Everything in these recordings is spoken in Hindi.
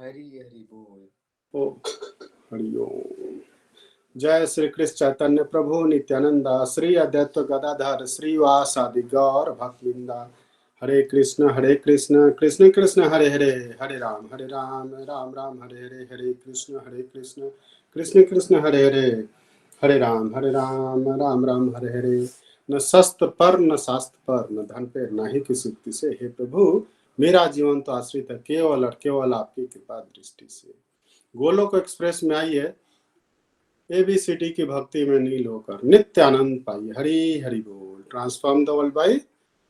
हरि हरि बोल। ओ हरि ओम। जय श्री कृष्ण चैतन्य प्रभु नित्यानंदा श्री अद्वैत गदाधर श्रीवासादि गौर भक्तवृंदा। हरे कृष्ण कृष्ण कृष्ण हरे हरे, हरे राम राम राम हरे हरे, हरे कृष्ण कृष्ण कृष्ण हरे हरे, हरे राम राम राम हरे हरे। न शस्त्र पर न शास्त्र पर न धन पे न ही किसी युक्ति से, हे प्रभु मेरा जीवन तो आश्रित है केवल और केवल आपकी कृपा दृष्टि से। गोलोक एक्सप्रेस में आइए, एबीसीडी की भक्ति में नील होकर नित्य आनंद पाइए। हरि हरि बोल। Transform the world by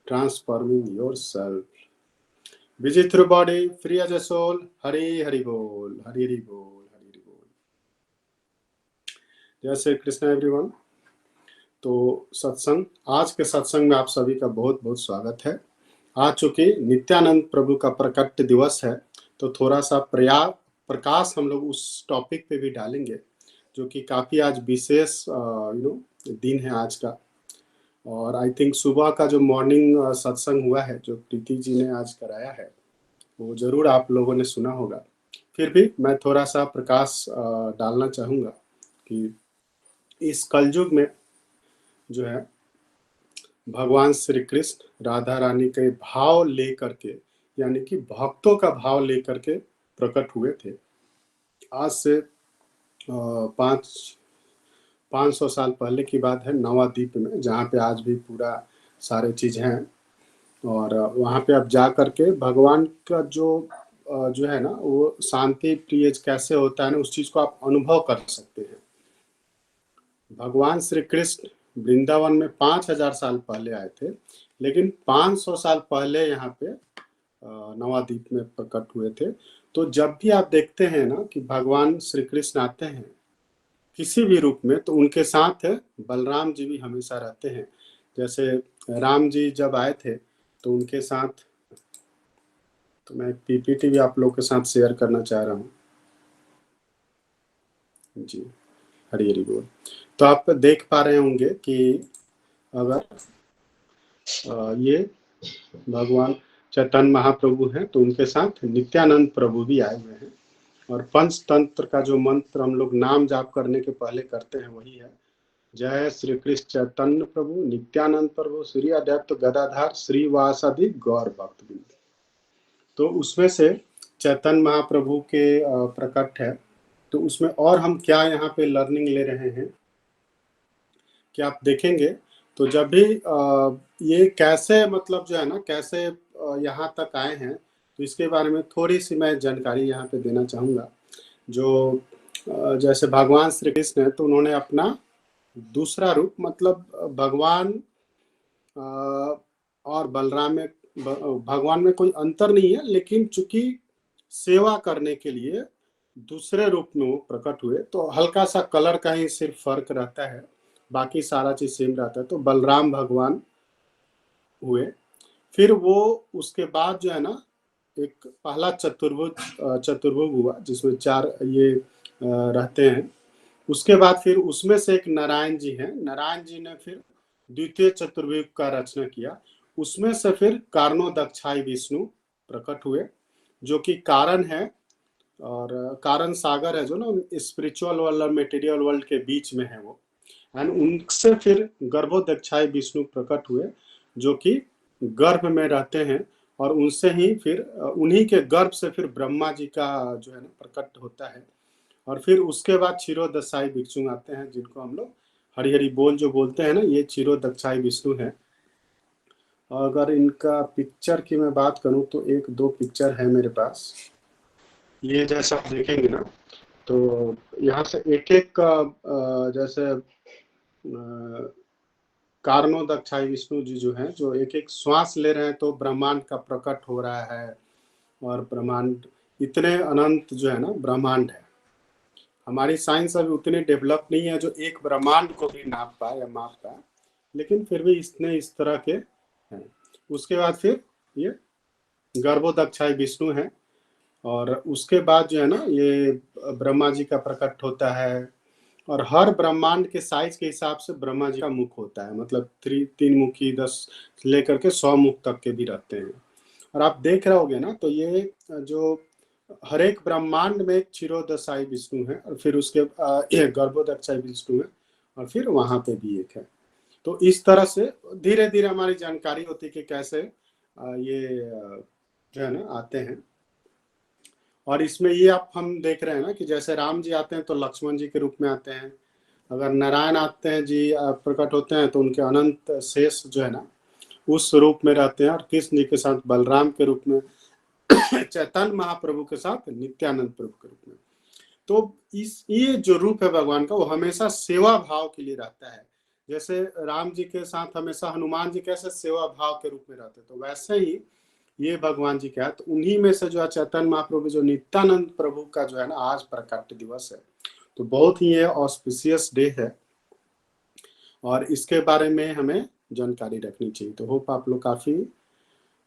transforming yourself. Busy through body, free as a soul. Hari Hari बोल, हरि हरि बोल, हरि हरि बोल। जय श्री कृष्ण एवरीवन। तो सत्संग, आज के सत्संग में आप सभी का बहुत बहुत स्वागत है। आज चूंकि नित्यानंद प्रभु का प्रकट दिवस है, तो थोड़ा सा प्रकाश हम लोग उस टॉपिक पे भी डालेंगे, जो कि काफ़ी आज विशेष दिन है आज का। और आई थिंक सुबह का जो मॉर्निंग सत्संग हुआ है, जो प्रीति जी ने आज कराया है, वो ज़रूर आप लोगों ने सुना होगा। फिर भी मैं थोड़ा सा प्रकाश डालना चाहूँगा कि इस कलयुग में जो है भगवान श्री कृष्ण राधा रानी के भाव लेकर के, यानी कि भक्तों का भाव लेकर के प्रकट हुए थे। आज से 500 साल पहले की बात है, नवाद्वीप में, जहाँ पे आज भी पूरा सारे चीज़ हैं। और वहाँ पे आप जा करके भगवान का जो है ना, वो शांति प्रिय कैसे होता है ना, उस चीज़ को आप अनुभव कर सकते हैं। भगवान श्री कृष्ण वृंदावन में 5000 साल पहले आए थे, लेकिन 500 साल पहले यहाँ पे नवाद्वीप में प्रकट हुए थे। तो जब भी आप देखते हैं ना कि भगवान श्री कृष्ण आते हैं किसी भी रूप में, तो उनके साथ बलराम जी भी हमेशा रहते हैं। जैसे राम जी जब आए थे तो उनके साथ, तो मैं पीपीटी भी आप लोग के साथ शेयर करना चाह रहा हूँ जी। हरी हरी बोल। तो आप देख पा रहे होंगे कि अगर ये भगवान चैतन्य महाप्रभु हैं, तो उनके साथ नित्यानंद प्रभु भी आए हुए हैं। और पंचतंत्र का जो मंत्र हम लोग नाम जाप करने के पहले करते हैं, वही है जय श्री कृष्ण चैतन्य प्रभु नित्यानंद प्रभु श्री अद्वैत गदाधर श्रीवासादि गौर भक्तवृंद। तो उसमें से चैतन्य महाप्रभु के प्रकट है। तो उसमें और हम क्या यहाँ पे लर्निंग ले रहे हैं कि आप देखेंगे, तो जब भी ये कैसे, मतलब जो है ना, कैसे यहाँ तक आए हैं, तो इसके बारे में थोड़ी सी मैं जानकारी यहाँ पे देना चाहूँगा। जो जैसे भगवान श्री कृष्ण है, तो उन्होंने अपना दूसरा रूप, मतलब भगवान और बलराम में, भगवान में कोई अंतर नहीं है, लेकिन चूंकि सेवा करने के लिए दूसरे रूप में वो प्रकट हुए, तो हल्का सा कलर का ही सिर्फ फर्क रहता है, बाकी सारा चीज सेम रहता है। तो बलराम भगवान हुए। फिर वो उसके बाद जो है ना, एक पहला चतुर्भुज हुआ, जिसमें 4 ये रहते हैं। उसके बाद फिर उसमें से एक नारायण जी हैं, नारायण जी ने फिर द्वितीय चतुर्भुज का रचना किया। उसमें से फिर कारणोदक्षाई विष्णु प्रकट हुए, जो कि कारण है, और कारण सागर है जो ना स्पिरिचुअल वर्ल्ड और मटेरियल वर्ल्ड के बीच में है वो। एंड उनसे फिर गर्भोदक्षाई विष्णु प्रकट हुए, जो कि गर्भ में रहते हैं। और उनसे ही फिर उन्हीं के गर्भ से फिर ब्रह्मा जी का जो है ना प्रकट होता है। और फिर उसके बाद क्षीरोदक्षाई विष्णु आते हैं, जिनको हम लोग हरि हरि बोल जो बोलते हैं ना, ये क्षीरोदक्षाई विष्णु है। अगर इनका पिक्चर की मैं बात करूं, तो 1-2 पिक्चर है मेरे पास। ये जैसा आप देखेंगे ना, तो यहाँ से एक एक जैसे कारणोदक्षाई विष्णु जी जो हैं, जो एक एक श्वास ले रहे हैं, तो ब्रह्मांड का प्रकट हो रहा है। और ब्रह्मांड इतने अनंत जो है ना ब्रह्मांड है। हमारी साइंस अभी उतनी डेवलप नहीं है जो एक ब्रह्मांड को भी नाप पाए या माप पाए, लेकिन फिर भी इसने इस तरह के हैं। उसके बाद फिर ये गर्भोदक्षाई विष्णु है। और उसके बाद जो है ना, ये ब्रह्मा जी का प्रकट होता है। और हर ब्रह्मांड के साइज के हिसाब से ब्रह्मा जी का मुख होता है, मतलब 3 मुखी 10 लेकर के 100 मुख तक के भी रहते हैं। और आप देख रहे होगे ना, तो ये जो हर एक ब्रह्मांड में एक क्षीरोदशाई विष्णु है, और फिर उसके एक गर्भोदक्षाई विष्णु है, और फिर वहां पे भी एक है। तो इस तरह से धीरे धीरे हमारी जानकारी होती है कि कैसे ये जो है ना आते हैं। और इसमें ये आप हम देख रहे हैं ना कि जैसे राम जी आते हैं तो लक्ष्मण जी के रूप में आते हैं, अगर नारायण आते हैं जी प्रकट होते हैं तो उनके अनंत शेष जो है ना उस रूप में रहते हैं, और कृष्ण जी के साथ बलराम के रूप में, चैतन्य महाप्रभु के साथ नित्यानंद प्रभु के रूप में। तो इस ये जो रूप है भगवान का वो हमेशा सेवा भाव के लिए रहता है। जैसे राम जी के साथ हमेशा हनुमान जी कैसे सेवा भाव के रूप में रहते, तो वैसे ही ये भगवान जी क्या है, तो उन्हीं में से जो है चैतन्य महाप्रभु जो नित्यानंद प्रभु का जो है ना आज प्रकट दिवस है। तो बहुत ही ये ऑस्पिशियस डे है, और इसके बारे में हमें जानकारी रखनी चाहिए। तो होप आप लोग काफी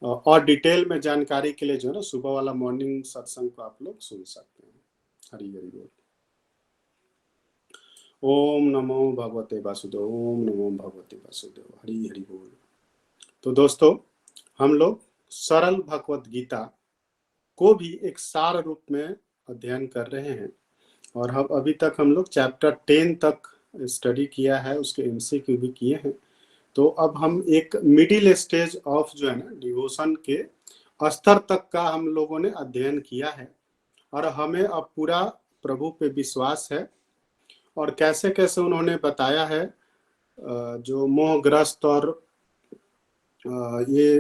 और डिटेल में जानकारी के लिए जो है ना सुबह वाला मॉर्निंग सत्संग को आप लोग सुन सकते हैं। हरि हरि बोल। ओम नमो भगवते वासुदेव, ओम नमो भगवते वासुदेव, हरि हरि बोल। तो दोस्तों हम लोग सरल भगवत गीता को भी एक सार रूप में अध्ययन कर रहे हैं, और हम अभी तक हम लोग चैप्टर 10 तक स्टडी किया है, उसके एमसीक्यू भी किए हैं। तो अब हम एक मिडिल स्टेज ऑफ जो है ना डिवोशन के स्तर तक का हम लोगों ने अध्ययन किया है, और हमें अब पूरा प्रभु पे विश्वास है, और कैसे कैसे उन्होंने बताया है जो मोहग्रस्त और ये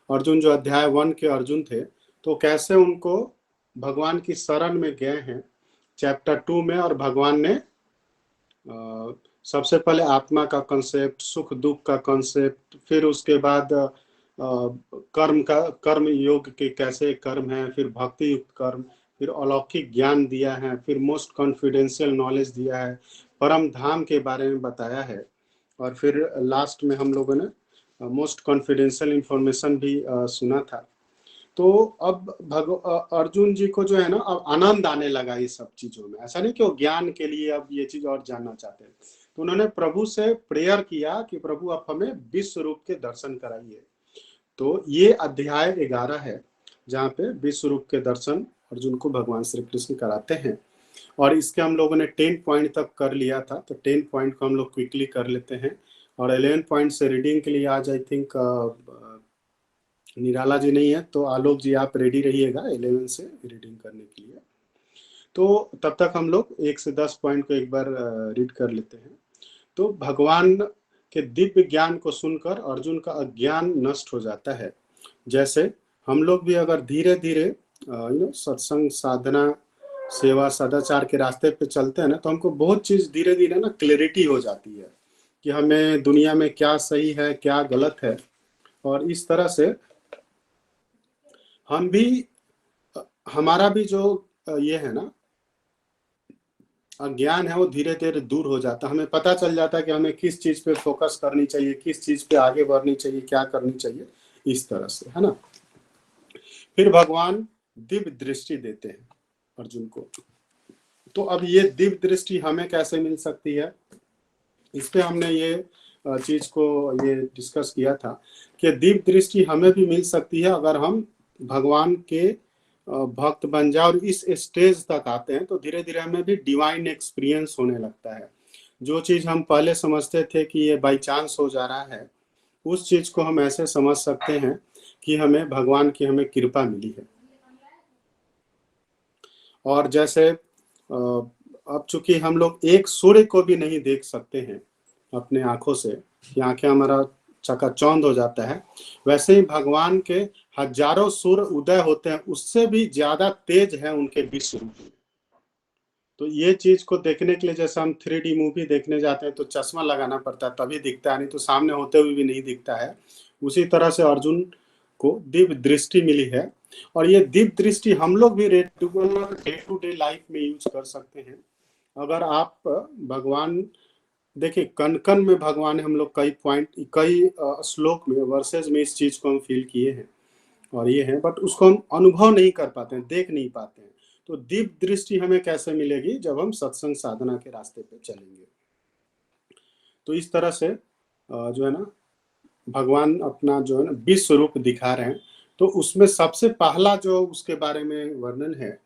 अर्जुन जो अध्याय 1 के अर्जुन थे, तो कैसे उनको भगवान की शरण में गए हैं चैप्टर 2 में, और भगवान ने सबसे पहले आत्मा का कंसेप्ट, सुख दुख का कंसेप्ट, फिर उसके बाद कर्म योग के कैसे कर्म है, फिर भक्ति युक्त कर्म, फिर अलौकिक ज्ञान दिया है, फिर मोस्ट कॉन्फिडेंशियल नॉलेज दिया है, परम धाम के बारे में बताया है, और फिर लास्ट में हम लोगों ने मोस्ट कॉन्फिडेंशियल इंफॉर्मेशन भी सुना था। तो अब अर्जुन जी को जो है ना अब आनंद आने लगा ये सब चीजों में, ऐसा नहीं कि वो ज्ञान के लिए अब ये चीज और जानना चाहते हैं। तो उन्होंने प्रभु से प्रेयर किया कि प्रभु आप हमें विश्व रूप के दर्शन कराइए। तो ये अध्याय 11 है जहाँ पे विश्व रूप के दर्शन अर्जुन को भगवान श्री कृष्ण कराते हैं, और इसके हम लोगों ने 10 पॉइंट तक कर लिया था। तो 10 पॉइंट को हम लोग क्विकली कर लेते हैं, और 11 पॉइंट से रीडिंग के लिए आज आई थिंक निराला जी नहीं है, तो आलोक जी आप रेडी रहिएगा 11 से रीडिंग करने के लिए। तो तब तक हम लोग 1 से 10 पॉइंट को एक बार रीड कर लेते हैं। तो भगवान के दिव्य ज्ञान को सुनकर अर्जुन का अज्ञान नष्ट हो जाता है। जैसे हम लोग भी अगर धीरे धीरे सत्संग साधना सेवा सदाचार के रास्ते पे चलते हैं ना, तो हमको बहुत चीज धीरे धीरे ना क्लैरिटी हो जाती है कि हमें दुनिया में क्या सही है क्या गलत है। और इस तरह से हम भी हमारा भी जो ये है ना अज्ञान है वो धीरे धीरे दूर हो जाता है। हमें पता चल जाता है कि हमें किस चीज पे फोकस करनी चाहिए, किस चीज पे आगे बढ़नी चाहिए, क्या करनी चाहिए, इस तरह से है ना। फिर भगवान दिव्य दृष्टि देते हैं अर्जुन को। तो अब ये दिव्य दृष्टि हमें कैसे मिल सकती है, इस पे हमने ये चीज को ये डिस्कस किया था कि दिव्य दृष्टि हमें भी मिल सकती है अगर हम भगवान के भक्त बन जाए और इस स्टेज तक आते हैं, तो धीरे धीरे हमें भी डिवाइन एक्सपीरियंस होने लगता है। जो चीज हम पहले समझते थे कि ये बाई चांस हो जा रहा है, उस चीज को हम ऐसे समझ सकते हैं कि हमें भगवान की हमें कृपा मिली है। और जैसे अब चूंकि हम लोग एक सूर्य को भी नहीं देख सकते हैं अपने आंखों से, कि आंखें हमारा चकाचौंध हो जाता है, वैसे ही भगवान के हजारों सूर्य उदय होते हैं, उससे भी ज्यादा तेज है उनके विश्व रूप में। तो ये चीज को देखने के लिए जैसे हम 3D मूवी देखने जाते हैं तो चश्मा लगाना पड़ता है तभी दिखता है, नहीं तो सामने होते हुए भी नहीं दिखता है। उसी तरह से अर्जुन को दिव्य दृष्टि मिली है, और ये दिव्य दृष्टि हम लोग भी regular day to day life में यूज कर सकते हैं। अगर आप भगवान देखिए कण कण में भगवान हम लोग कई पॉइंट कई श्लोक में वर्सेस में इस चीज को हम फील किए हैं, और ये है, बट उसको हम अनुभव नहीं कर पाते हैं, देख नहीं पाते हैं। तो दिव्य दृष्टि हमें कैसे मिलेगी, जब हम सत्संग साधना के रास्ते पे चलेंगे। तो इस तरह से जो है ना भगवान अपना जो है ना विश्व रूप दिखा रहे हैं। तो उसमें सबसे पहला जो उसके बारे में वर्णन है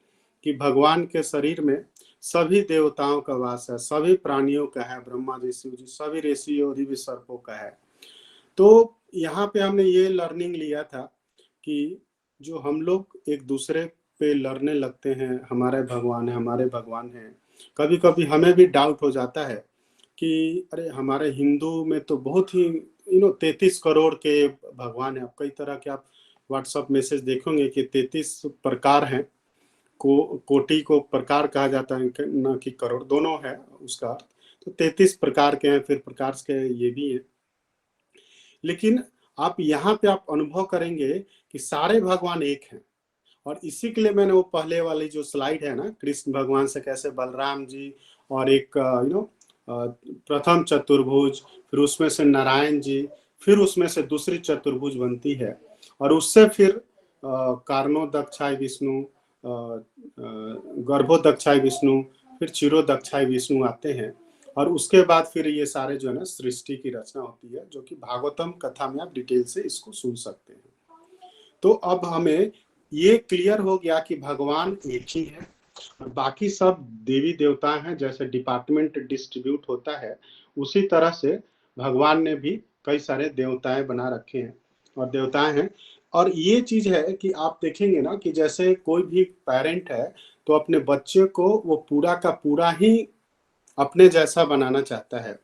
कि भगवान के शरीर में सभी देवताओं का वास है, सभी प्राणियों का है, ब्रह्मा जी, शिव जी, सभी ऋषि और भी सर्पों का है। तो यहाँ पे हमने ये लर्निंग लिया था कि जो हम लोग एक दूसरे पे लड़ने लगते हैं, हमारे भगवान है, हमारे भगवान है, कभी कभी हमें भी डाउट हो जाता है कि अरे हमारे हिंदू में तो बहुत ही 33 करोड़ के भगवान है। अब कई तरह के आप व्हाट्सएप मैसेज देखोगे कि 33 प्रकार हैं, कोटि को प्रकार कहा जाता है, न कि करोड़, दोनों है उसका। तो 33 प्रकार के हैं, फिर प्रकार के ये भी है। लेकिन आप यहाँ पे आप अनुभव करेंगे कि सारे भगवान एक हैं। और इसी के लिए मैंने वो पहले वाली जो स्लाइड है ना, कृष्ण भगवान से कैसे बलराम जी और एक प्रथम चतुर्भुज, फिर उसमें से नारायण जी, फिर उसमें से दूसरी चतुर्भुज बनती है, और उससे फिर कारणोदक्षाय विष्णु, गर्भोदक्षाय विष्णु, फिर क्षीरोदक्षाय विष्णु आते हैं। और उसके बाद फिर ये सारे जो है ना सृष्टि की रचना होती है, जो कि भागवतम कथा में आप डिटेल से इसको सुन सकते हैं। तो अब हमें ये क्लियर हो गया कि भगवान एक ही है और बाकी सब देवी देवता हैं। जैसे डिपार्टमेंट डिस्ट्रीब्यूट होता है, उसी तरह से भगवान ने भी कई सारे देवताएं बना रखे हैं और देवताएं हैं। और ये चीज है कि आप देखेंगे ना कि जैसे कोई भी पेरेंट है तो अपने बच्चे को वो पूरा का पूरा ही अपने जैसा बनाना चाहता है,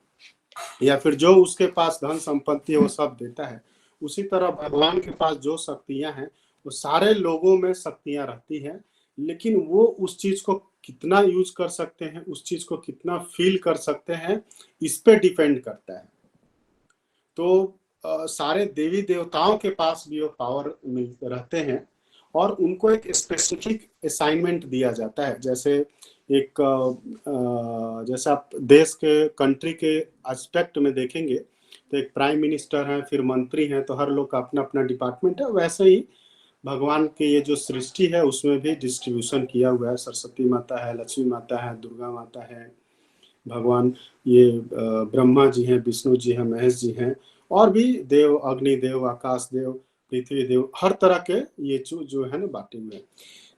या फिर जो उसके पास धन संपत्ति है वो सब देता है। उसी तरह भगवान के पास जो शक्तियां हैं वो सारे लोगों में शक्तियां रहती हैं, लेकिन वो उस चीज को कितना यूज कर सकते हैं, उस चीज को कितना फील कर सकते हैं, इस पे डिपेंड करता है। तो सारे देवी देवताओं के पास भी वो पावर रहते हैं और उनको एक स्पेसिफिक असाइनमेंट दिया जाता है। जैसे एक जैसे आप देश के कंट्री के एस्पेक्ट में देखेंगे तो एक प्राइम मिनिस्टर है, फिर मंत्री हैं, तो हर लोग का अपना अपना डिपार्टमेंट है। वैसे ही भगवान के ये जो सृष्टि है उसमें भी डिस्ट्रीब्यूशन किया हुआ है। सरस्वती माता है, लक्ष्मी माता है, दुर्गा माता है, भगवान ये ब्रह्मा जी हैं, विष्णु जी हैं, महेश जी हैं, और भी देव, अग्निदेव, आकाश देव, पृथ्वी देव, हर तरह के ये जो है ना बांटे हुए हैं।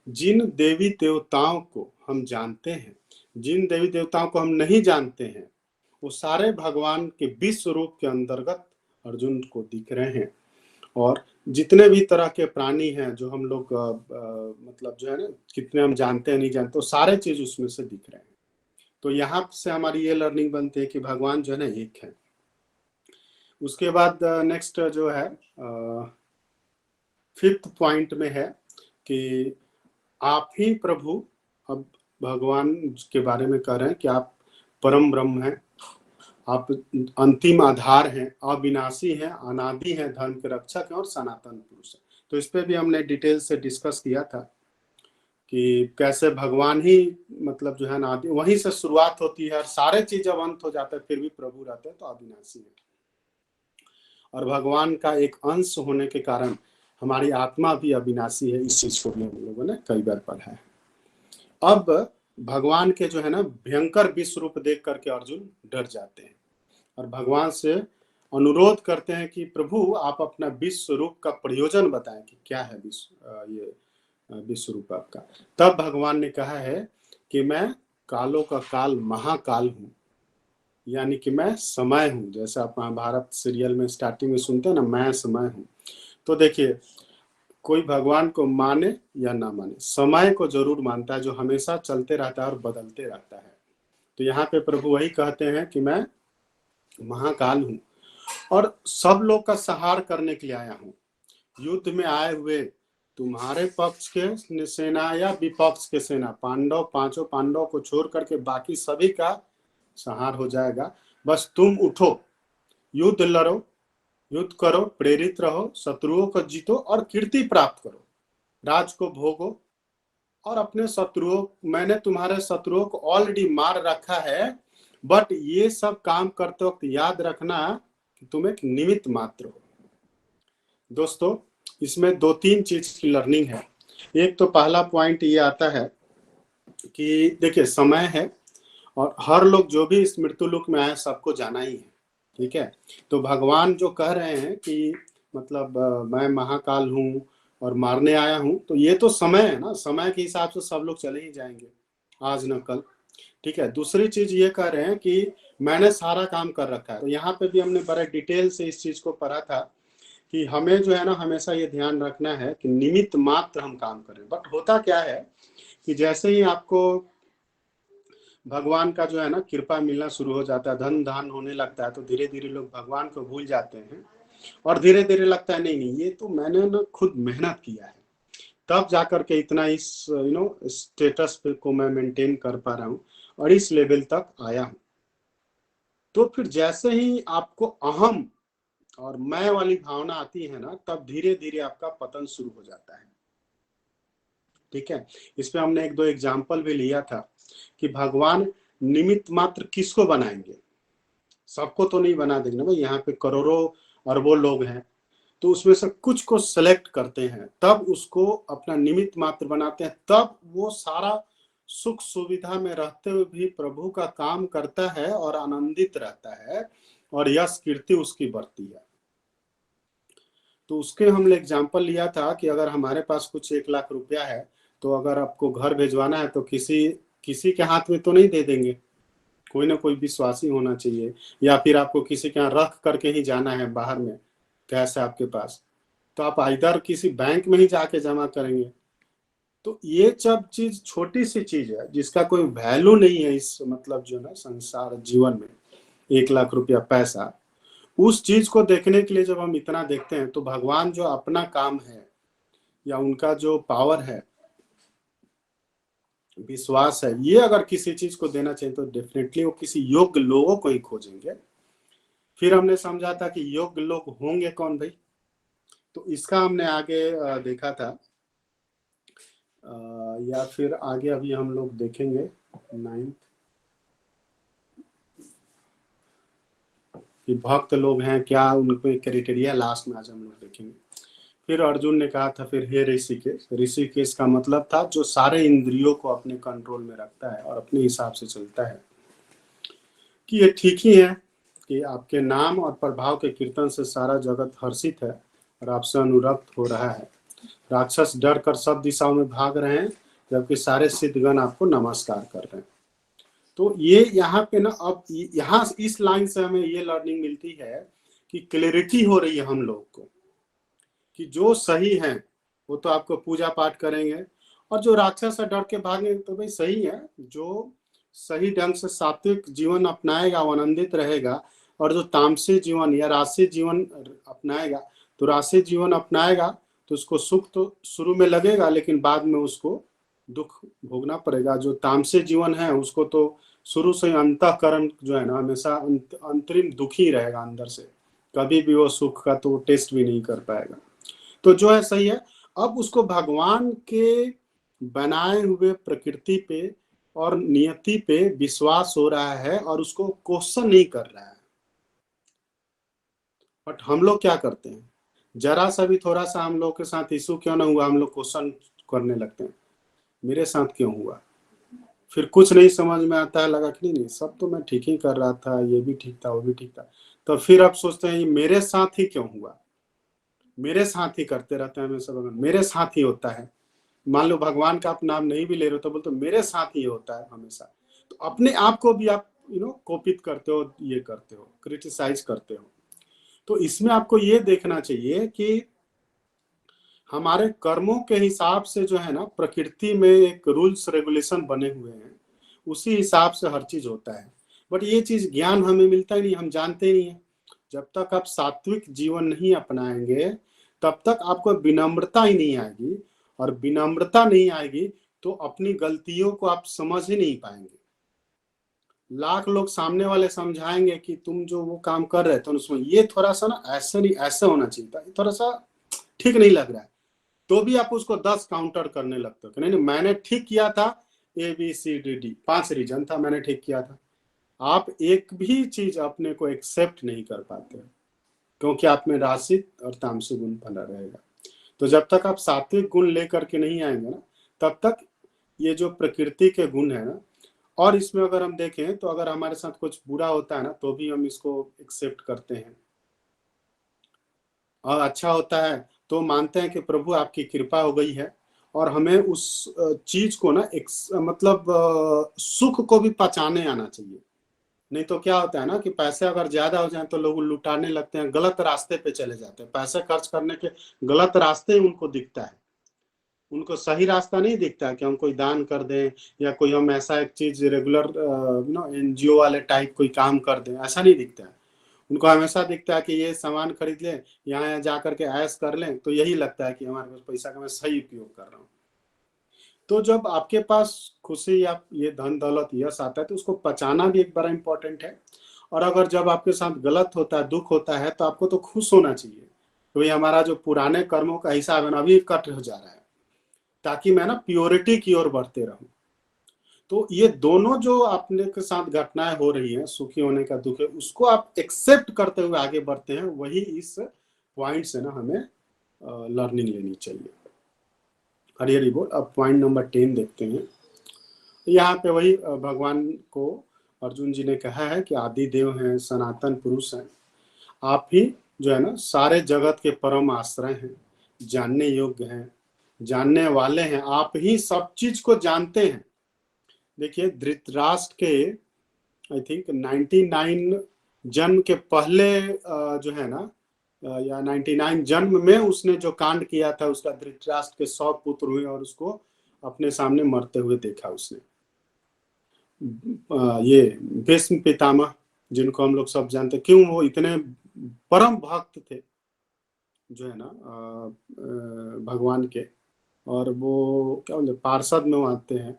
जिन देवी देवताओं को हम जानते हैं, जिन देवी देवताओं को हम नहीं जानते हैं, वो सारे भगवान के विश्व रूप के अंतर्गत अर्जुन को दिख रहे हैं। और जितने भी तरह के प्राणी हैं जो हम लोग मतलब जो है ना कितने हम जानते हैं नहीं जानते, तो सारे चीज उसमें से दिख रहे हैं। तो यहाँ से हमारी ये लर्निंग बनती है कि भगवान जो है ना एक है। उसके बाद नेक्स्ट जो है 5th पॉइंट में है कि आप ही प्रभु, अब भगवान के बारे में कह रहे हैं कि आप परम ब्रह्म हैं, आप अंतिम आधार हैं, अविनाशी हैं, अनादि हैं, धर्म के रक्षक हैं और सनातन पुरुष हैं। तो इस पे भी हमने डिटेल से डिस्कस किया था कि कैसे भगवान ही मतलब जो है ना आदि, वहीं से शुरुआत होती है और सारे चीज जब अंत हो जाते हैं फिर भी प्रभु रहते हैं, तो अविनाशी है। और भगवान का एक अंश होने के कारण हमारी आत्मा भी अविनाशी है। इस चीज को भी हम लोगों ने कई बार पढ़ा है। अब भगवान के जो है ना भयंकर विश्व रूप देख करके अर्जुन डर जाते हैं और भगवान से अनुरोध करते हैं कि प्रभु आप अपना विश्व रूप का प्रयोजन बताएं कि क्या है ये विश्व रूप आपका। तब भगवान ने कहा है कि मैं कालों का काल महाकाल हूँ, यानी कि मैं समय हूँ। जैसे आप महाभारत सीरियल में स्टार्टिंग में सुनते हैं ना, मैं समय हूँ। तो देखिए, कोई भगवान को माने या ना माने, समय को जरूर मानता है, जो हमेशा चलते रहता है और बदलते रहता है। तो यहाँ पे प्रभु वही कहते हैं कि मैं महाकाल हूँ और सब लोग का संहार करने के लिए आया हूँ। युद्ध में आए हुए तुम्हारे पक्ष के सेना या विपक्ष के सेना, पांडव, पांचों पांडव को छोड़ करके बाकी सभी का संहार हो जाएगा। बस तुम उठो, युद्ध लड़ो, युद्ध करो, प्रेरित रहो, शत्रुओं को जीतो और कीर्ति प्राप्त करो, राज को भोगो और अपने शत्रुओं, मैंने तुम्हारे शत्रुओं को ऑलरेडी मार रखा है, बट ये सब काम करते वक्त याद रखना कि तुम एक निमित्त मात्र हो। दोस्तों, इसमें 2-3 चीज की लर्निंग है। एक तो पहला पॉइंट ये आता है कि देखिए समय है और हर लोग जो भी इस मृत्यु लोक में आए सबको जाना ही है, ठीक है। तो भगवान जो कह रहे हैं कि मतलब मैं महाकाल हूँ, और मारने आया हूं। तो ये तो समय है ना, समय के हिसाब से सब लोग चले ही जाएंगे, आज न कल। ठीक है, दूसरी चीज ये कह रहे हैं कि मैंने सारा काम कर रखा है। तो यहाँ पे भी हमने बड़े डिटेल से इस चीज को पढ़ा था कि हमें जो है ना हमेशा ये ध्यान रखना है कि निमित्त मात्र हम काम करें। बट होता क्या है कि जैसे ही आपको भगवान का जो है ना कृपा मिलना शुरू हो जाता है, धन धान होने लगता है, तो धीरे धीरे लोग भगवान को भूल जाते हैं और धीरे धीरे लगता है नहीं नहीं ये तो मैंने ना खुद मेहनत किया है, तब जाकर के इतना इस स्टेटस पे को मैं मेंटेन कर पा रहा हूँ और इस लेवल तक आया हूँ। तो फिर जैसे ही आपको अहम और मैं वाली भावना आती है ना, तब धीरे धीरे आपका पतन शुरू हो जाता है। ठीक है, इस पे हमने एक दो एग्जाम्पल भी लिया था कि भगवान निमित्त मात्र किसको बनाएंगे, सबको तो नहीं बना देंगे भाई, यहाँ पे करोड़ों अरबों लोग हैं, तो उसमें से कुछ को सेलेक्ट करते हैं, तब उसको अपना निमित्त मात्र बनाते हैं, तब वो सारा सुख सुविधा में रहते हुए भी प्रभु का काम करता है और आनंदित रहता है और यश कीर्ति उसकी बढ़ती है। तो उसके हमने एग्जाम्पल लिया था कि अगर हमारे पास कुछ 1 लाख रुपया है, तो अगर आपको घर भेजवाना है तो किसी किसी के हाथ में तो नहीं दे देंगे, कोई ना कोई विश्वासी होना चाहिए, या फिर आपको किसी के यहाँ रख करके ही जाना है बाहर में, कैश है आपके पास, तो आप इधर किसी बैंक में ही जाके जमा करेंगे। तो ये सब चीज छोटी सी चीज है जिसका कोई वैल्यू नहीं है इस मतलब जो ना संसार जीवन में, 1 लाख रुपया पैसा, उस चीज को देखने के लिए जब हम इतना देखते हैं, तो भगवान जो अपना काम है या उनका जो पावर है, विश्वास है, ये अगर किसी चीज को देना चाहिए तो डेफिनेटली वो किसी योग्य लोगों को ही खोजेंगे। फिर हमने समझा था कि योग्य लोग होंगे कौन भाई, तो इसका हमने आगे देखा था, या फिर आगे अभी हम लोग देखेंगे 9th कि भक्त लोग हैं क्या, उनके क्राइटेरिया लास्ट में आज हम लोग देखेंगे। फिर अर्जुन ने कहा था फिर हे ऋषिकेश, ऋषिकेश का मतलब था जो सारे इंद्रियों को अपने कंट्रोल में रखता है और अपने हिसाब से चलता है, कि ये ठीक ही है कि आपके नाम और प्रभाव के कीर्तन से सारा जगत हर्षित है और आपसे अनुरक्त हो रहा है। राक्षस डर कर सब दिशाओं में भाग रहे हैं, जबकि सारे सिद्धगण आपको नमस्कार कर रहे हैं। तो ये यहाँ पे ना, अब यहाँ इस लाइन से हमें ये लर्निंग मिलती है कि क्लैरिटी हो रही है हम लोग को कि जो सही है वो तो आपको पूजा पाठ करेंगे, और जो राक्षस से डर के भागे तो भाई सही है, जो सही ढंग से सात्विक जीवन अपनाएगा वो आनंदित रहेगा, और जो तामसी जीवन या राशि जीवन अपनाएगा, तो राशि जीवन अपनाएगा तो उसको सुख तो शुरू में लगेगा लेकिन बाद में उसको दुख भोगना पड़ेगा। जो तामसी जीवन है उसको तो शुरू से अंतःकरण जो है ना हमेशा अंतरिम दुखी रहेगा अंदर से, कभी भी वो सुख का तो टेस्ट भी नहीं कर पाएगा। तो जो है सही है, अब उसको भगवान के बनाए हुए प्रकृति पे और नियति पे विश्वास हो रहा है और उसको क्वेश्चन नहीं कर रहा है। बट हम लोग क्या करते हैं, जरा सा भी थोड़ा सा हम लोग के साथ इशू क्यों ना हुआ, हम लोग क्वेश्चन करने लगते हैं, मेरे साथ क्यों हुआ, फिर कुछ नहीं समझ में आता है, लगा कि नहीं सब तो मैं ठीक ही कर रहा था, ये भी ठीक था वो भी ठीक था, तो फिर आप सोचते हैं मेरे साथ ही क्यों हुआ, मेरे साथ ही करते रहते हैं हमेशा, मेरे साथ ही होता है। मान लो भगवान का आप नाम नहीं भी ले रहे हो तो बोलते मेरे साथ ही होता है हमेशा। तो अपने आप को भी आप कोपित करते हो, ये करते हो, क्रिटिसाइज करते हो। तो इसमें आपको ये देखना चाहिए कि हमारे कर्मों के हिसाब से जो है ना प्रकृति में एक रूल्स रेगुलेशन बने हुए हैं, उसी हिसाब से हर चीज होता है। बट ये चीज ज्ञान हमें मिलता ही नहीं, हम जानते ही नहीं है। जब तक आप सात्विक जीवन नहीं अपनाएंगे तब तक आपको विनम्रता ही नहीं आएगी, और विनम्रता नहीं आएगी तो अपनी गलतियों को आप समझ ही नहीं पाएंगे। लाख लोग सामने वाले समझाएंगे कि तुम जो वो काम कर रहे थे उसमें ये थोड़ा सा ना ऐसे नहीं ऐसे होना चाहिए था, थोड़ा सा ठीक नहीं लग रहा है, तो भी आप उसको 10 काउंटर करने लगते हो कि नहीं नहीं मैंने ठीक किया था, ABCDD 5 रीजन था मैंने ठीक किया था। आप एक भी चीज अपने को एक्सेप्ट नहीं कर पाते हो, क्योंकि आप में रासिक और तामसिक गुण बना रहेगा। तो जब तक आप सात्विक गुण लेकर के नहीं आएंगे ना, तब तक ये जो प्रकृति के गुण है ना, और इसमें अगर हम देखें तो अगर हमारे साथ कुछ बुरा होता है ना तो भी हम इसको एक्सेप्ट करते हैं, और अच्छा होता है तो मानते हैं कि प्रभु आपकी कृपा हो गई है, और हमें उस चीज को ना एक मतलब सुख को भी पचाने आना चाहिए। नहीं तो क्या होता है ना कि पैसे अगर ज्यादा हो जाए तो लोग लुटाने लगते हैं, गलत रास्ते पे चले जाते हैं, पैसे खर्च करने के गलत रास्ते ही उनको दिखता है, उनको सही रास्ता नहीं दिखता कि हम कोई दान कर दें या कोई हम ऐसा एक चीज रेगुलर एनजीओ वाले टाइप कोई काम कर दें, ऐसा नहीं दिखता है। उनको हमेशा दिखता है कि ये सामान खरीद लें, यहाँ जा करके ऐश कर लें, तो यही लगता है कि हमारे पास पैसा का मैं सही उपयोग कर रहा हूँ। तो जब आपके पास खुशी या ये धन दौलत यश आता है तो उसको पचाना भी एक बड़ा इंपॉर्टेंट है। और अगर जब आपके साथ गलत होता है, दुख होता है, तो आपको तो खुश होना चाहिए, तो ये हमारा जो पुराने कर्मों का हिसाब है ना अभी कट हो जा रहा है, ताकि मैं ना प्योरिटी की ओर बढ़ते रहूं। तो ये दोनों जो अपने के साथ घटनाएं हो रही हैं, सुखी होने का, दुख है, उसको आप एक्सेप्ट करते हुए आगे बढ़ते हैं, वही इस पॉइंट से ना हमें लर्निंग लेनी चाहिए। हरी हरी बोल। अब पॉइंट नंबर 10 देखते हैं। यहाँ पे वही भगवान को अर्जुन जी ने कहा है कि आदि देव हैं, सनातन पुरुष हैं, आप ही जो है ना सारे जगत के परम आश्रय हैं, जानने योग्य हैं, जानने वाले हैं, आप ही सब चीज को जानते हैं। देखिए धृतराष्ट्र के आई थिंक 99 जन्म के पहले जो है ना या 99 जन्म में उसने जो कांड किया था, उसका धृतराष्ट्र के 100 पुत्र हुए और उसको अपने सामने मरते हुए देखा उसने। ये भीष्म पितामह जिनको हम लोग सब जानते, क्यों वो इतने परम भक्त थे जो है ना भगवान के, और वो क्या बोलते पार्षद में वो आते हैं,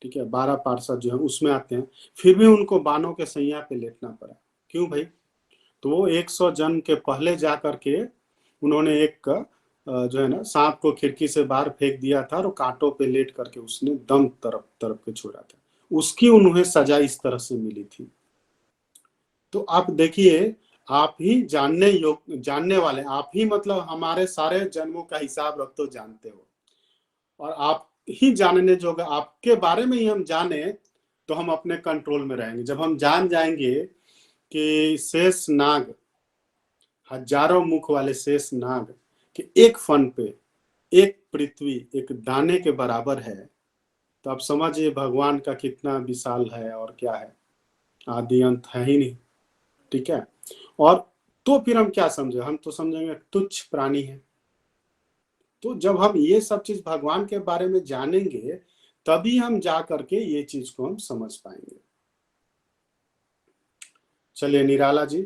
ठीक है, 12 पार्षद जो है उसमें आते हैं, फिर भी उनको बाणों के सैया पे लेटना पड़ा। क्यों भाई? तो वो 100 जन्म के पहले जा करके उन्होंने एक जो है ना सांप को खिड़की से बाहर फेंक दिया था और कांटों पे लेट करके उसने दम तरफ तरफ के छोड़ा था, उसकी उन्हें सजा इस तरह से मिली थी। तो आप देखिए, आप ही जानने योग्य, जानने वाले, आप ही मतलब हमारे सारे जन्मों का हिसाब रख तो जानते हो, और आप ही जानने जो, आपके बारे में ही हम जाने तो हम अपने कंट्रोल में रहेंगे। जब हम जान जाएंगे कि शेष नाग, हजारों मुख वाले शेष नाग कि एक फन पे एक पृथ्वी एक दाने के बराबर है, तो आप समझिए भगवान का कितना विशाल है और क्या है, आदि अंत है ही नहीं, ठीक है। और तो फिर हम क्या समझे, हम तो समझेंगे तुच्छ प्राणी है। तो जब हम ये सब चीज भगवान के बारे में जानेंगे तभी हम जा करके ये चीज को हम समझ पाएंगे। चलिए निराला जी,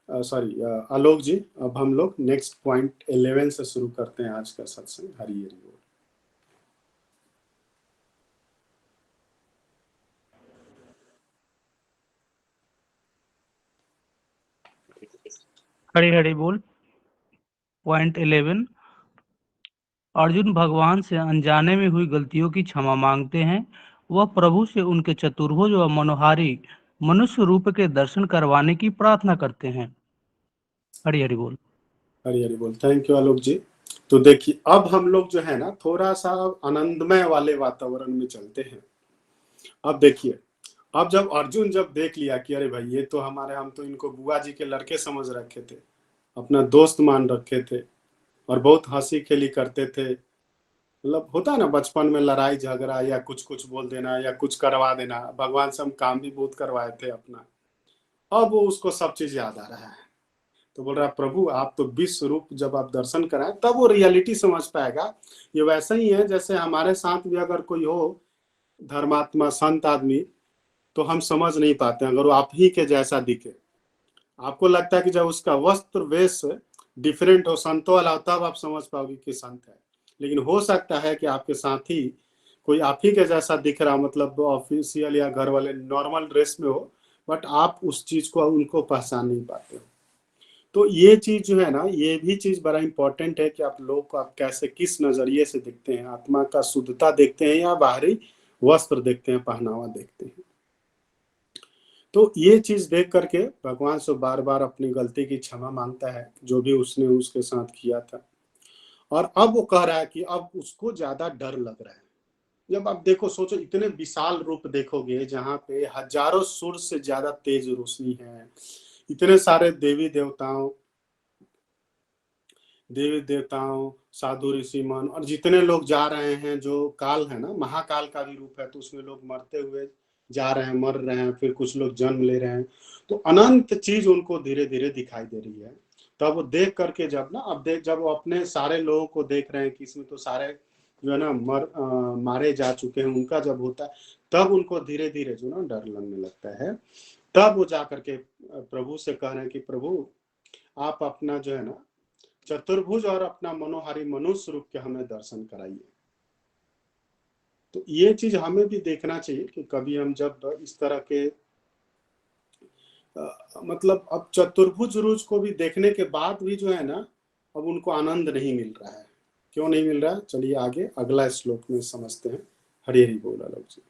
सॉरी आलोक जी, अब हम लोग नेक्स्ट पॉइंट 11 से शुरू करते हैं आज का सत्संग। हरि हरि बोल। हरी हरी बोल। पॉइंट 11। अर्जुन भगवान से अनजाने में हुई गलतियों की क्षमा मांगते हैं। वह प्रभु से उनके चतुर्भुज व मनोहारी मनुष्य रूप के दर्शन करवाने की प्रार्थना करते हैं। हरी हरी बोल। हरि हरि बोल। थैंक यू आलोक जी। तो देखिए अब हम लोग जो है ना थोड़ा सा आनंदमय वाले वातावरण में चलते हैं। अब देखिए, अब जब अर्जुन जब देख लिया कि अरे भाई ये तो हमारे, हम तो इनको बुआ जी के लड़के समझ रखे थे, अपना दोस्त मान रखे थे, और बहुत हंसी खेली करते थे, मतलब होता है ना बचपन में लड़ाई झगड़ा या कुछ कुछ बोल देना या कुछ करवा देना, भगवान से हम काम भी बहुत करवाए थे अपना। अब वो उसको सब चीज याद आ रहा है, तो बोल रहा है प्रभु आप तो विश्व रूप जब आप दर्शन कराएं तब वो रियलिटी समझ पाएगा। ये वैसा ही है जैसे हमारे साथ भी अगर कोई हो धर्मात्मा संत आदमी, तो हम समझ नहीं पाते अगर वो आप ही के जैसा दिखे। आपको लगता है कि जब उसका वस्त्र वेश डिफरेंट हो, संतों वाला हो, तब आप समझ पाओगे कि संत है। लेकिन हो सकता है कि आपके साथ ही कोई आप ही के जैसा दिख रहा, मतलब ऑफिशियल या घर वाले नॉर्मल ड्रेस में हो, बट आप उस चीज को उनको पहचान नहीं पाते हो। तो ये चीज जो है ना, ये भी चीज बड़ा इंपॉर्टेंट है कि आप लोग को आप कैसे किस नजरिए से देखते हैं, आत्मा का शुद्धता देखते हैं या बाहरी वस्त्र देखते हैं, पहनावा देखते हैं। तो ये चीज देख करके भगवान से बार बार अपनी गलती की क्षमा मांगता है जो भी उसने उसके साथ किया था। और अब वो कह रहा है कि अब उसको ज्यादा डर लग रहा है। जब आप देखो, सोचो इतने विशाल रूप देखोगे जहाँ पे हजारों सूर्य से ज्यादा तेज रोशनी है, इतने सारे देवी देवताओं देवी देवताओं, साधु ऋषि मन, और जितने लोग जा रहे हैं, जो काल है ना, महाकाल का भी रूप है, तो उसमें लोग मरते हुए जा रहे हैं, मर रहे हैं, फिर कुछ लोग जन्म ले रहे हैं, तो अनंत चीज उनको धीरे धीरे दिखाई दे रही है। तब वो देख करके जब ना, अब देख, जब वो अपने सारे लोगों को देख रहे हैं कि इसमें तो सारे जो है ना मारे जा चुके हैं, उनका जब होता है, तब उनको धीरे धीरे जो ना डर लगने लगता है। तब वो जा करके प्रभु से कह रहे हैं कि प्रभु, आप अपना जो है ना चतुर्भुज और अपना मनोहारी मनुष्य रूप के हमें दर्शन कराइए। तो ये चीज हमें भी देखना चाहिए कि कभी हम जब इस तरह के मतलब अब चतुर्भुज रूज को भी देखने के बाद भी जो है ना, अब उनको आनंद नहीं मिल रहा है। क्यों नहीं मिल रहा है? चलिए आगे अगला श्लोक में समझते हैं। हरि हरि बोल आलोक जी।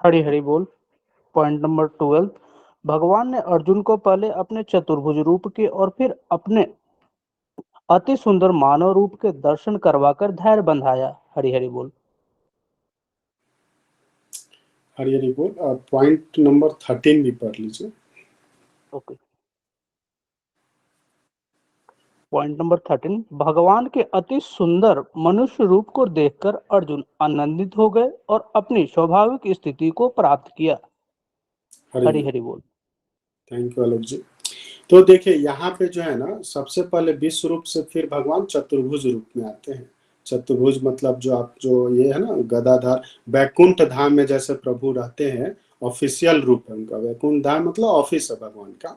हरि हरि बोल। पॉइंट नंबर 12, भगवान ने अर्जुन को पहले अपने चतुर्भुज रूप के और फिर अपने अति सुंदर मानव रूप के दर्शन करवाकर धैर्य बंधाया। हरि हरि बोल। हरि हरि बोल। पॉइंट नंबर 13 भी पढ़ लीजिए। ओके। पॉइंट नंबर 13, भगवान के अति सुंदर मनुष्य रूप को देखकर अर्जुन आनंदित हो गए और अपनी स्वाभाविक स्थिति को प्राप्त किया। हरि हरि बोल। थैंक यू आलोक जी। तो देखिए यहाँ पे जो है ना, सबसे पहले विश्व रूप से फिर भगवान चतुर्भुज रूप में आते हैं। चतुर्भुज मतलब जो आप जो ये है ना गदाधार, वैकुंठ धाम में जैसे प्रभु रहते हैं, ऑफिशियल रूप है उनका। वैकुंठ धाम मतलब ऑफिस है भगवान का।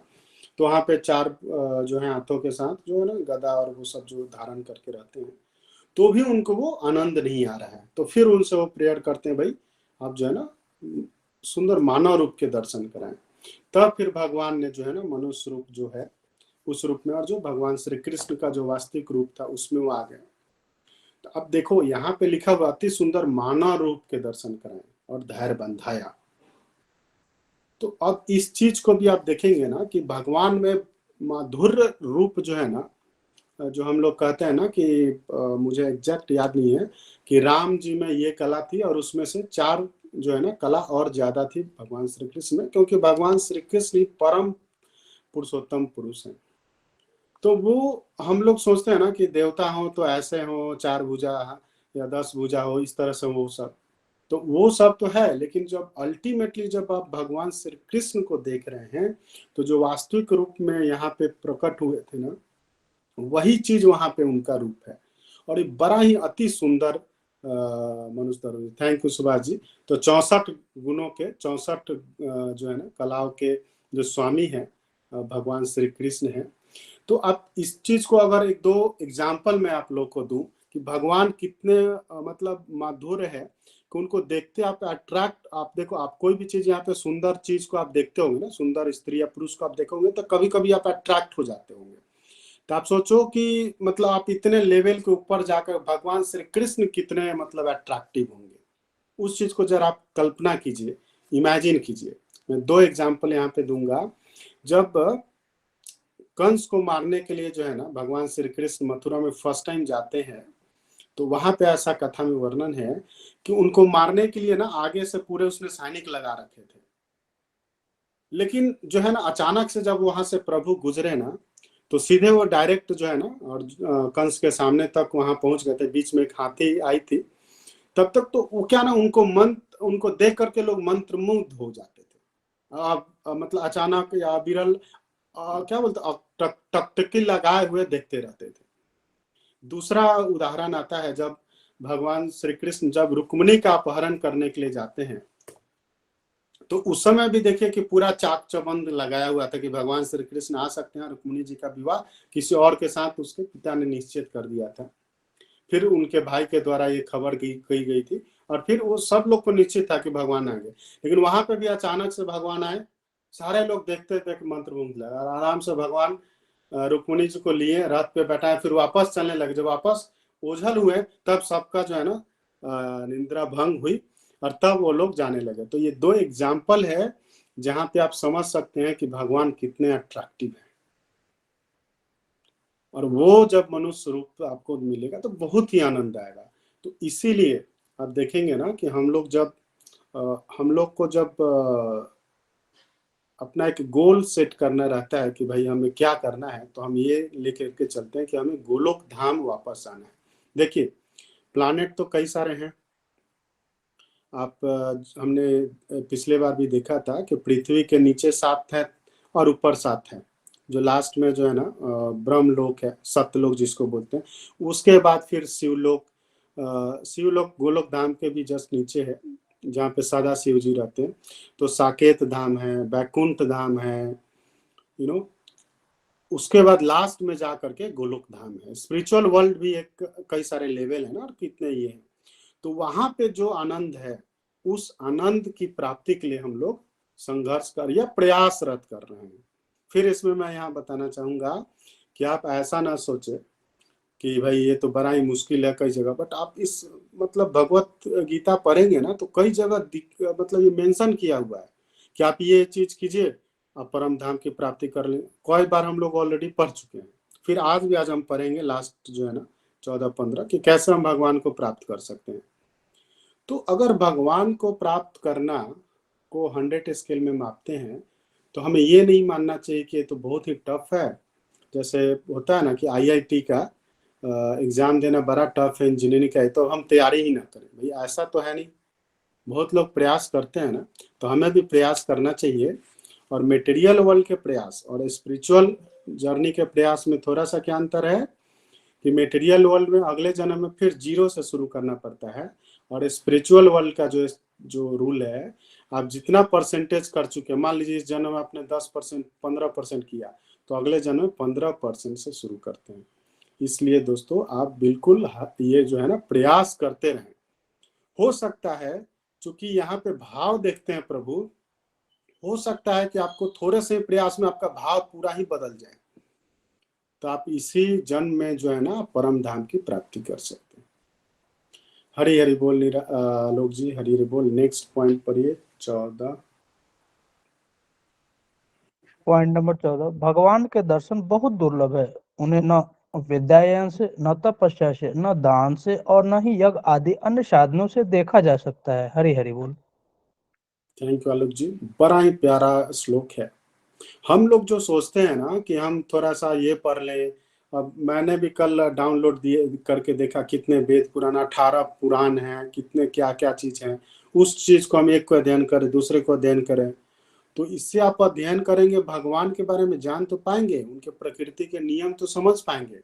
तो वहाँ पे चार जो है हाथों के साथ जो है ना गदा और वो सब जो धारण करके रहते हैं, तो भी उनको वो आनंद नहीं आ रहा है। तो फिर उनसे वो प्रेयर करते हैं, भाई आप जो है ना सुंदर मानव रूप के दर्शन कराएं। तब फिर भगवान ने जो है ना मनुष्य रूप जो है उस रूप में, और जो भगवान श्री कृष्ण का जो वास्तविक रूप था उसमें वो आ गए। तो अब देखो यहाँ पे लिखा हुआ अति सुंदर मानव रूप के दर्शन कराएं और धैर्य बंधाया। तो अब इस चीज को भी आप देखेंगे ना कि भगवान में माधुर्य रूप जो है ना, जो हम लोग कहते हैं ना कि मुझे एग्जैक्ट याद नहीं है कि राम जी में ये कला थी और उसमें से चार जो है ना कला और ज्यादा थी भगवान श्री कृष्ण में, क्योंकि भगवान श्री कृष्ण ही परम पुरुषोत्तम पुरुष हैं। तो वो हम लोग सोचते हैं ना कि देवता हो तो ऐसे हो, चार भुजा या 10 भुजा हो, इस तरह से वो सब, तो वो सब तो है। लेकिन जब अल्टीमेटली जब आप भगवान श्री कृष्ण को देख रहे हैं, तो जो वास्तविक रूप में यहाँ पे प्रकट हुए थे ना, वही चीज वहां पे उनका रूप है। और ये बड़ा ही अति सुंदर मनुष्य। Thank you Subhash ji. तो 64 गुणों के 64 जो है ना कलाओं के जो स्वामी है भगवान श्री कृष्ण है। तो आप इस चीज को अगर एक दो एग्जाम्पल मैं आप लोग को दूं कि भगवान कितने मतलब माधुर्य है कि उनको देखते आप अट्रैक्ट, आप देखो आप कोई भी चीज यहाँ पे सुंदर चीज को आप देखते होंगे ना, सुंदर स्त्री या पुरुष को आप देखोगे तो कभी कभी आप अट्रैक्ट हो जाते होंगे। तो आप सोचो कि मतलब आप इतने लेवल के ऊपर जाकर भगवान श्री कृष्ण कितने मतलब अट्रैक्टिव होंगे। उस चीज को जरा आप कल्पना कीजिए, इमेजिन कीजिए। मैं दो एग्जाम्पल यहाँ पे दूंगा। जब कंस को मारने के लिए जो है ना भगवान श्री कृष्ण मथुरा में फर्स्ट टाइम जाते हैं, तो वहां पे ऐसा कथा में वर्णन है कि उनको मारने के लिए ना आगे से पूरे उसने सैनिक लगा रखे थे। लेकिन जो है ना अचानक से जब वहां से प्रभु गुजरे ना, तो सीधे वो डायरेक्ट जो है ना और कंस के सामने तक वहां पहुंच गए थे। बीच में एक हाथी आई थी। तब तक तो वो क्या ना उनको देख करके लोग मंत्र मुग्ध हो जाते थे। मतलब अचानक या विरल क्या बोलते टकटकी लगाए हुए देखते रहते थे। दूसरा उदाहरण आता है जब भगवान श्री कृष्ण जब रुक्मिणी का अपहरण करने के लिए जाते हैं, तो उस समय भी देखिए कि पूरा चाक चौबंद लगाया हुआ था कि भगवान श्री कृष्ण आ सकते हैं। रुक्मिणी जी का विवाह किसी और के साथ उसके पिता ने निश्चित कर दिया था। फिर उनके भाई के द्वारा ये खबर कही गई थी, और फिर वो सब लोग को निश्चित था कि भगवान आएंगे। लेकिन वहां पे भी अचानक से भगवान आए। सारे लोग देखते थे कि मंत्र मुग्ध लगा, और आराम से भगवान रुक्मिणी जी को लिए रथ पे बैठाए, फिर वापस चलने लगे। जब वापस ओझल हुए तब सबका जो है ना निद्रा भंग हुई, और तब वो लोग जाने लगे। तो ये दो एग्जाम्पल है जहां पे आप समझ सकते हैं कि भगवान कितने अट्रैक्टिव है। और वो जब मनुष्य रूप आपको मिलेगा तो बहुत ही आनंद आएगा। तो इसीलिए आप देखेंगे ना कि हम लोग जब हम लोग को जब अपना एक गोल सेट करना रहता है कि भाई हमें क्या करना है, तो हम ये लेकर के चलते हैं कि हमें गोलोक धाम वापस आना है। देखिए, प्लानेट तो कई सारे हैं। आप हमने पिछले बार भी देखा था कि पृथ्वी के नीचे 7 है और ऊपर 7 है। जो लास्ट में जो है ना ब्रह्मलोक है, सत्यलोक जिसको बोलते हैं। उसके बाद फिर शिवलोक, शिवलोक गोलोक धाम के भी जस्ट नीचे है, जहाँ पे सदा शिव जी रहते हैं। तो साकेत धाम है, बैकुंठ धाम है, उसके बाद लास्ट में जा करके गोलोक धाम है। स्पिरिचुअल वर्ल्ड भी एक कई सारे लेवल है ना, और कितने ये है। तो वहां पे जो आनंद है, उस आनंद की प्राप्ति के लिए हम लोग संघर्ष कर या प्रयासरत कर रहे हैं। फिर इसमें मैं यहाँ बताना चाहूंगा कि आप ऐसा ना सोचे कि भाई ये तो बड़ा ही मुश्किल है कई जगह, बट आप इस मतलब भगवत गीता पढ़ेंगे ना, तो कई जगह मतलब ये मेंशन किया हुआ है कि आप ये चीज कीजिए, आप परम धाम की प्राप्ति कर लें। कई बार हम लोग ऑलरेडी पढ़ चुके हैं। फिर आज हम पढ़ेंगे लास्ट जो है ना 14-15 कि कैसे हम भगवान को प्राप्त कर सकते हैं। तो अगर भगवान को प्राप्त करना को 100 स्केल में मापते हैं, तो हमें ये नहीं मानना चाहिए कि ये तो बहुत ही टफ है। जैसे होता है ना कि आईआईटी का एग्जाम देना बड़ा टफ है, इंजीनियरिंग का है, तो हम तैयारी ही ना करें। भाई ऐसा तो है नहीं, बहुत लोग प्रयास करते हैं ना, तो हमें भी प्रयास करना चाहिए। और मटेरियल वर्ल्ड के प्रयास और स्पिरिचुअल जर्नी के प्रयास में थोड़ा सा क्या अंतर है कि मटेरियल वर्ल्ड में अगले जन्म में फिर जीरो से शुरू करना पड़ता है, और स्पिरिचुअल वर्ल्ड का जो जो रूल है, आप जितना परसेंटेज कर चुके, मान लीजिए इस जन्म में आपने 10% 15% किया, तो अगले जन्म में 15% से शुरू करते हैं। इसलिए दोस्तों आप बिल्कुल ये जो है ना प्रयास करते रहें। हो सकता है, चूंकि यहाँ पे भाव देखते हैं प्रभु, हो सकता है कि आपको थोड़े से प्रयास में आपका भाव पूरा ही बदल जाए, तो आप इसी जन्म में जो है ना परम धाम की प्राप्ति कर सकते हैं। हरि हरि बोल लोक जी, हरि हरि बोल। नेक्स्ट पॉइंट पढ़िए 14। पॉइंट नंबर 14, भगवान के दर्शन बहुत दुर्लभ है। उन्हें न विद्यायन से, न तपस्या से, न दान से और न ही यज्ञ आदि अन्य साधनों से देखा जा सकता है। हरि हरि बोल। थैंक यू आलोक जी, बड़ा ही प्यारा श्लोक है। हम लोग जो सोचते हैं ना कि हम थोड़ा सा ये पढ़ लें, अब मैंने भी कल डाउनलोड दिए करके देखा कितने वेद पुराण, 18 पुराण हैं, कितने क्या क्या चीज है। उस चीज को हम एक को अध्ययन करें, दूसरे को अध्ययन करें, तो इससे आप अध्ययन करेंगे, भगवान के बारे में जान तो पाएंगे, उनके प्रकृति के नियम तो समझ पाएंगे।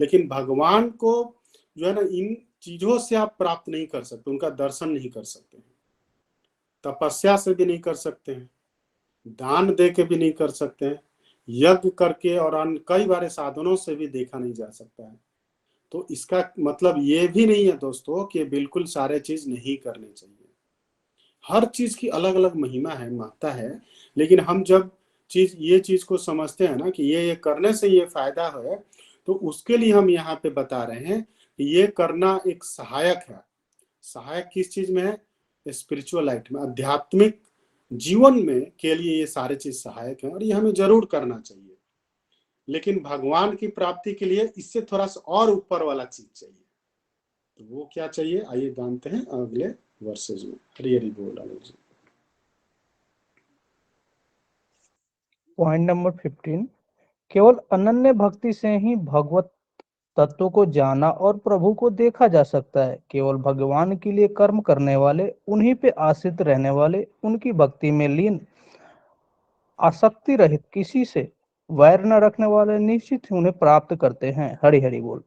लेकिन भगवान को जो है ना इन चीजों से आप प्राप्त नहीं कर सकते, उनका दर्शन नहीं कर सकते, तपस्या से भी नहीं कर सकते हैं, दान दे के भी नहीं कर सकते हैं, यज्ञ करके और अन्य कई बारे साधनों से भी देखा नहीं जा सकता है। तो इसका मतलब ये भी नहीं है दोस्तों कि बिल्कुल सारे चीज नहीं करने चाहिए। हर चीज की अलग अलग महिमा है, महत्ता है। लेकिन हम जब ये चीज को समझते हैं ना कि ये करने से ये फायदा है, तो उसके लिए हम यहाँ पे बता रहे हैं कि ये करना एक सहायक है। सहायक किस चीज में है? स्पिरिचुअल लाइफ में, आध्यात्मिक जीवन में के लिए ये सारे चीज सहायक है, और ये हमें जरूर करना चाहिए। लेकिन भगवान की प्राप्ति के लिए इससे थोड़ा सा और ऊपर वाला चीज चाहिए। तो वो क्या चाहिए, आइए जानते हैं अगले वर्सेज में। हरि हरि बोल आलोक जी। पॉइंट नंबर 15, केवल अनन्य भक्ति से ही भगवत तत्व को जाना और प्रभु को देखा जा सकता है। केवल भगवान के लिए कर्म करने वाले, उन्हीं पे आश्रित रहने वाले, उनकी भक्ति में लीन, आसक्ति रहित, किसी से वैर न रखने वाले निश्चित ही उन्हें प्राप्त करते हैं। हरि हरि बोल।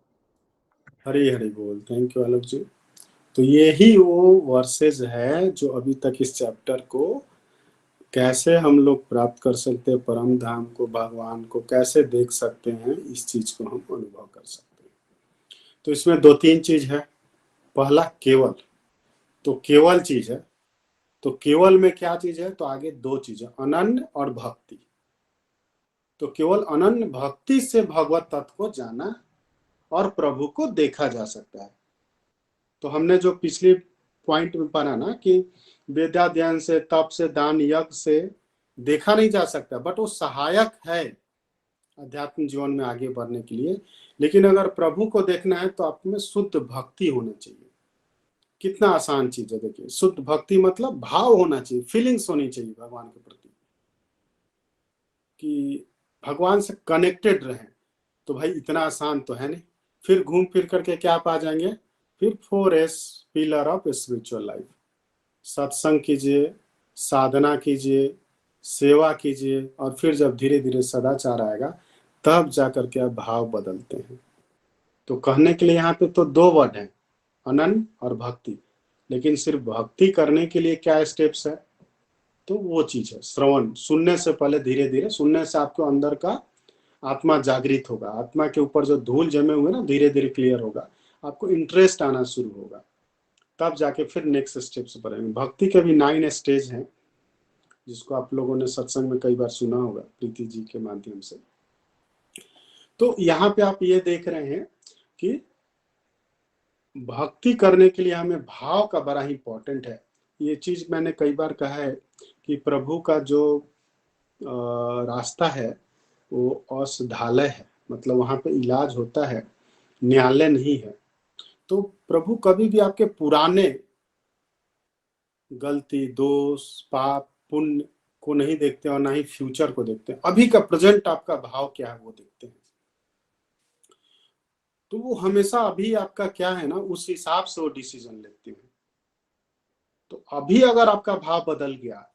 हरि हरि बोल। थैंक यू आलोक जी। तो ये ही वो वर्सेज है जो अभी तक इस चैप्टर को कैसे हम लोग प्राप्त कर सकते हैं, परम धाम को, भगवान को कैसे देख सकते हैं, इस चीज को हम अनुभव कर सकते हैं। तो इसमें 2-3 चीज है। पहला केवल, तो केवल चीज है। तो केवल में क्या चीज है, तो आगे 2 चीज है, अनन्य और भक्ति। तो केवल अनन्य भक्ति से भगवत तत्व को जाना और प्रभु को देखा जा सकता है। तो हमने जो पिछली पॉइंट में पढ़ा ना कि वेदाध्ययन से, तप से, दान, यज्ञ से देखा नहीं जा सकता, बट वो सहायक है अध्यात्म जीवन में आगे बढ़ने के लिए। लेकिन अगर प्रभु को देखना है तो आप में शुद्ध भक्ति होनी चाहिए। कितना आसान चीज है। देखिए, शुद्ध भक्ति मतलब भाव होना चाहिए, फीलिंग्स होनी चाहिए भगवान के प्रति, कि भगवान से कनेक्टेड रहें। तो भाई इतना आसान तो है नहीं। फिर घूम फिर करके क्या पा जाएंगे, फिर 4S pillar of spiritual life. सत्संग कीजिए, साधना कीजिए, सेवा कीजिए, और फिर जब धीरे धीरे सदाचार आएगा तब जाकर के आप भाव बदलते हैं। तो कहने के लिए यहाँ पे तो 2 वर्ड हैं, अनन्य और भक्ति। लेकिन सिर्फ भक्ति करने के लिए क्या स्टेप्स है, तो वो चीज है श्रवण। सुनने से पहले धीरे धीरे, सुनने से आपके अंदर का आत्मा जागृत होगा, आत्मा के ऊपर जो धूल जमे हुए ना धीरे धीरे क्लियर होगा, आपको इंटरेस्ट आना शुरू होगा, तब जाके फिर नेक्स्ट स्टेप्स बढ़ेंगे। भक्ति के भी 9 स्टेज हैं, जिसको आप लोगों ने सत्संग में कई बार सुना होगा प्रीति जी के माध्यम से। तो यहाँ पे आप ये देख रहे हैं कि भक्ति करने के लिए हमें भाव का बड़ा ही इंपॉर्टेंट है। ये चीज मैंने कई बार कहा है कि प्रभु का जो रास्ता है वो औषधालय है, मतलब वहां पे इलाज होता है, न्यायालय नहीं है। तो प्रभु कभी भी आपके पुराने गलती, दोष, पाप, पुण्य को नहीं देखते और ना ही फ्यूचर को देखते हैं, अभी का प्रेजेंट आपका भाव क्या है वो देखते हैं। तो वो हमेशा अभी आपका क्या है ना, उस हिसाब से वो डिसीजन लेते हैं। तो अभी अगर आपका भाव बदल गया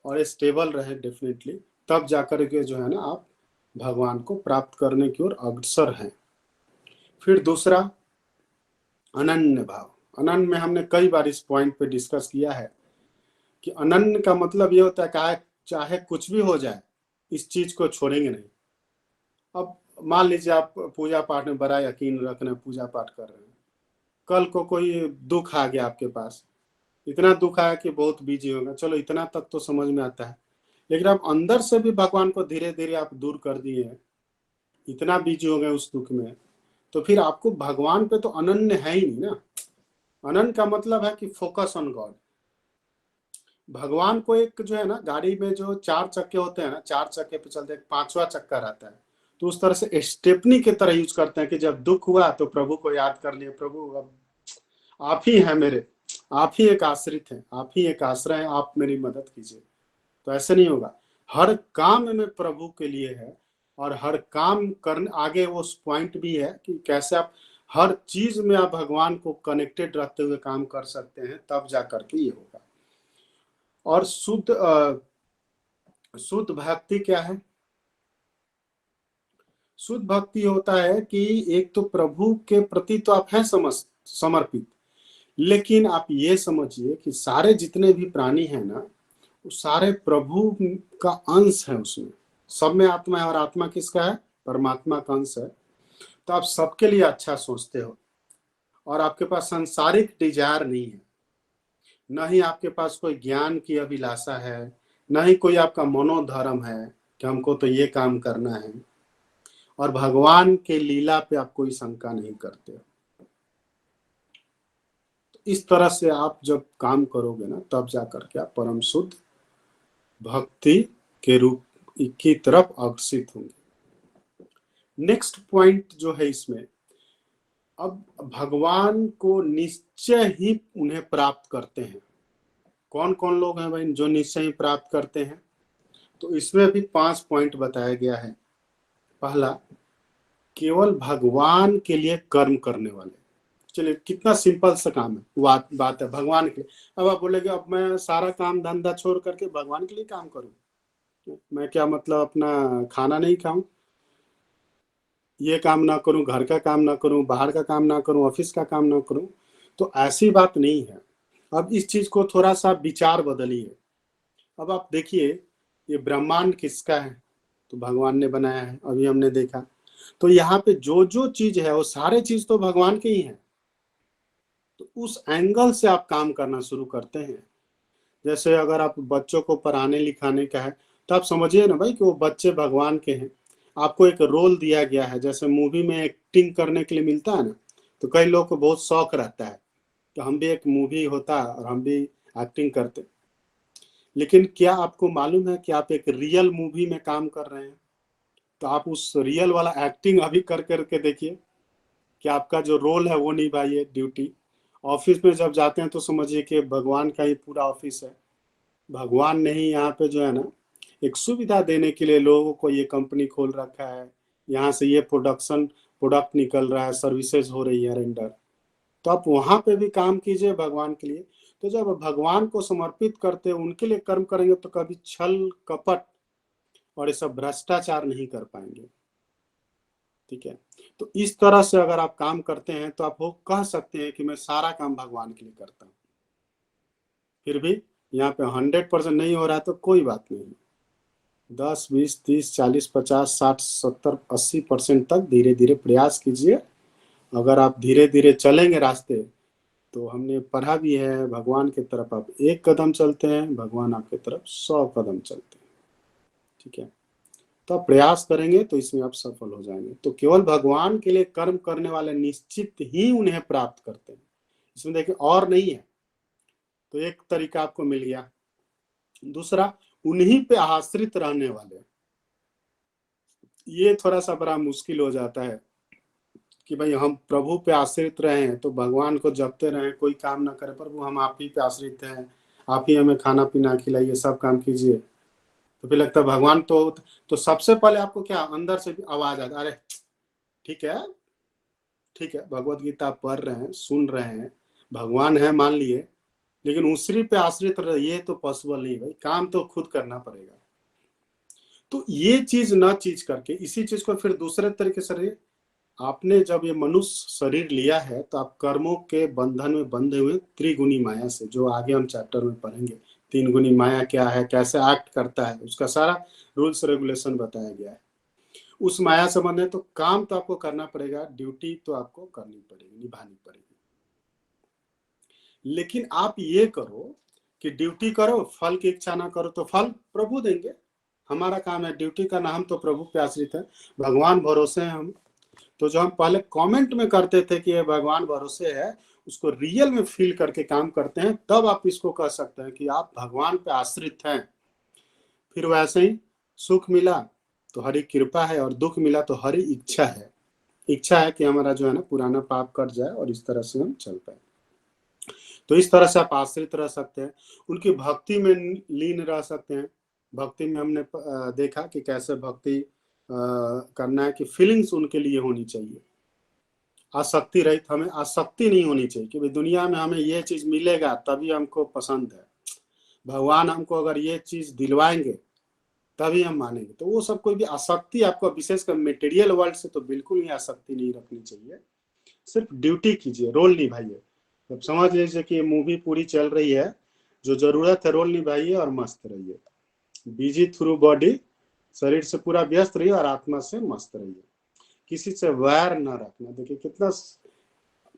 और स्टेबल रहे डेफिनेटली, तब जाकर के जो है ना आप भगवान को प्राप्त करने की ओर अग्रसर हैं। फिर दूसरा, अनन्य भाव। अनन्य में हमने कई बार इस पॉइंट पे डिस्कस किया है कि अनन्य का मतलब ये होता है कि चाहे कुछ भी हो जाए इस चीज को छोड़ेंगे नहीं। अब मान लीजिए आप पूजा पाठ में बड़ा यकीन रख रहे हैं, पूजा पाठ कर रहे हैं, कल को कोई दुख आ गया आपके पास, इतना दुख आया कि बहुत बिजी होगा, चलो इतना तक तो समझ में आता है। लेकिन आप अंदर से भी भगवान को धीरे धीरे आप दूर कर दिए, इतना बिजी हो गए उस दुख में, तो फिर आपको भगवान पे तो अनन्य है ही नहीं ना। अनन्य का मतलब है कि फोकस ऑन गॉड। भगवान को एक जो है ना, गाड़ी में जो 4 चक्के होते हैं ना, 4 चक्के पे चलते, 5वां चक्का रहता है, तो उस तरह से स्टेपनी की तरह यूज करते हैं कि जब दुख हुआ तो प्रभु को याद कर लिए, प्रभु अब आप ही हैं मेरे, आप ही एक आश्रित हैं, आप ही एक आश्रय हैं, आप मेरी मदद कीजिए। तो ऐसे नहीं होगा, हर काम में प्रभु के लिए है, और हर काम करने आगे वो पॉइंट भी है कि कैसे आप हर चीज में आप भगवान को कनेक्टेड रहते हुए काम कर सकते हैं, तब जा करके ये होगा। और शुद्ध भक्ति क्या है? शुद्ध भक्ति होता है कि एक तो प्रभु के प्रति तो आप हैं समर्पित, लेकिन आप ये समझिए कि सारे जितने भी प्राणी हैं ना, वो सारे प्रभु का अंश है, उसमें सब में आत्मा है, और आत्मा किसका है? परमात्मा का अंश है। तो आप सबके लिए अच्छा सोचते हो, और आपके पास सांसारिक डिजायर नहीं है, न ही आपके पास कोई ज्ञान की अभिलाषा है, न ही कोई आपका मनोधर्म है कि हमको तो ये काम करना है, और भगवान के लीला पे आप कोई शंका नहीं करते हो। तो इस तरह से आप जब काम करोगे ना, तब जाकर के आप परम शुद्ध भक्ति के रूप की तरफ अग्रसित होंगे। नेक्स्ट पॉइंट जो है इसमें, अब भगवान को निश्चय ही उन्हें प्राप्त करते हैं। कौन कौन लोग हैं भाई जो निश्चय ही प्राप्त करते हैं? तो इसमें भी 5 पॉइंट बताया गया है। पहला, केवल भगवान के लिए कर्म करने वाले। चलिए, कितना सिंपल सा काम है, बात है भगवान के लिए। अब आप बोलेगे अब मैं सारा काम धंधा छोड़ करके भगवान के लिए काम करूं, मैं क्या मतलब अपना खाना नहीं खाऊं, ये काम ना करूं, घर का काम ना करूं, बाहर का काम ना करूं, ऑफिस का काम ना करूं? तो ऐसी बात नहीं है। अब इस चीज को थोड़ा सा विचार बदलिए। अब आप देखिए, ये ब्रह्मांड किसका है? तो भगवान ने बनाया है, अभी हमने देखा। तो यहाँ पे जो जो चीज है वो सारे चीज तो भगवान के ही है। तो उस एंगल से आप काम करना शुरू करते हैं। जैसे अगर आप बच्चों को पढ़ाने लिखाने का है, तो आप समझिए ना भाई कि वो बच्चे भगवान के हैं। आपको एक रोल दिया गया है, जैसे मूवी में एक्टिंग करने के लिए मिलता है ना, तो कई लोग को बहुत शौक रहता है तो हम भी एक मूवी होता है और हम भी एक्टिंग करते। लेकिन क्या आपको मालूम है कि आप एक रियल मूवी में काम कर रहे हैं? तो आप उस रियल वाला एक्टिंग अभी कर करके देखिए कि आपका जो रोल है वो निभाइए, ड्यूटी, ऑफिस में जब जाते हैं तो समझिए कि भगवान का ही पूरा ऑफिस है। भगवान ने ही यहाँ पे जो है ना एक सुविधा देने के लिए लोगों को ये कंपनी खोल रखा है, यहाँ से ये प्रोडक्ट निकल रहा है, सर्विसेज हो रही है रेंडर। तो आप वहां पे भी काम कीजिए भगवान के लिए। तो जब भगवान को समर्पित करते हैं, उनके लिए कर्म करेंगे, तो कभी छल कपट और ये सब भ्रष्टाचार नहीं कर पाएंगे। ठीक है, तो इस तरह से अगर आप काम करते हैं तो आप वो कह सकते हैं कि मैं सारा काम भगवान के लिए करता हूँ। फिर भी यहाँ पे 100% नहीं हो रहा है तो कोई बात नहीं, 10, 20, 30, 40, 50, 60, 70, 80% तक धीरे धीरे प्रयास कीजिए। अगर आप धीरे धीरे चलेंगे रास्ते, तो हमने पढ़ा भी है, भगवान की तरफ आप 1 कदम चलते हैं, भगवान आपकी तरफ 100 कदम चलते हैं। ठीक है, तो आप प्रयास करेंगे तो इसमें आप सफल हो जाएंगे। तो केवल भगवान के लिए कर्म करने वाले निश्चित ही उन्हें प्राप्त करते हैं, इसमें देखिए और नहीं है। तो एक तरीका आपको मिल गया। दूसरा, उन्हीं पे आश्रित रहने वाले, ये थोड़ा सा बड़ा मुश्किल हो जाता है कि भाई हम प्रभु पे आश्रित रहे हैं तो भगवान को जपते रहें, कोई काम ना करे, प्रभु हम आप ही पे आश्रित हैं, आप ही हमें खाना पीना खिलाइए, सब काम कीजिए। तो फिर लगता है भगवान तो सबसे पहले आपको क्या अंदर से भी आवाज आता, अरे ठीक है ठीक है, भगवत गीता पढ़ रहे हैं, सुन रहे हैं, भगवान है मान लिए, लेकिन उसी पे आश्रित रहिए तो पॉसिबल नहीं भाई, काम तो खुद करना पड़ेगा। तो ये चीज न चीज करके इसी चीज को फिर दूसरे तरीके से, आपने जब ये मनुष्य शरीर लिया है तो आप कर्मों के बंधन में बंधे हुए त्रिगुणी माया से, जो आगे हम चैप्टर में पढ़ेंगे, 3 गुणी माया क्या है, कैसे एक्ट करता है, उसका सारा रूल्स रेगुलेशन बताया गया है। उस माया से बंधे तो काम तो आपको करना पड़ेगा, ड्यूटी तो आपको करनी पड़ेगी, निभानी पड़ेगी। लेकिन आप ये करो कि ड्यूटी करो, फल की इच्छा ना करो, तो फल प्रभु देंगे। हमारा काम है ड्यूटी करना, हम तो प्रभु पे आश्रित है, भगवान भरोसे हैं हम। तो जो हम पहले कमेंट में करते थे कि ये भगवान भरोसे है, उसको रियल में फील करके काम करते हैं, तब आप इसको कह सकते हैं कि आप भगवान पे आश्रित हैं। फिर वैसे ही सुख मिला तो हरी कृपा है, और दुख मिला तो हरी इच्छा है। इच्छा है कि हमारा जो है ना पुराना पाप कट जाए और इस तरह से हम चल पाए। तो इस तरह से आप आश्रित रह सकते हैं, उनकी भक्ति में लीन रह सकते हैं। भक्ति में हमने देखा कि कैसे भक्ति करना है, कि फीलिंग्स उनके लिए होनी चाहिए, आसक्ति रहित। हमें आसक्ति नहीं होनी चाहिए कि भाई दुनिया में हमें ये चीज मिलेगा तभी हमको पसंद है, भगवान हमको अगर ये चीज दिलवाएंगे तभी हम मानेंगे। तो वो सब कोई भी आसक्ति आपको, विशेषकर मटेरियल वर्ल्ड से तो बिल्कुल ही आसक्ति नहीं रखनी चाहिए। सिर्फ ड्यूटी कीजिए, रोल निभाइए। अब समझ लीजिए कि मूवी पूरी चल रही है, जो जरूरत है रोल निभाइए और मस्त रहिए, बिजी थ्रू बॉडी, शरीर से पूरा व्यस्त रहिए और आत्मा से मस्त रहिए। किसी से वैर न रखना, देखिए कितना,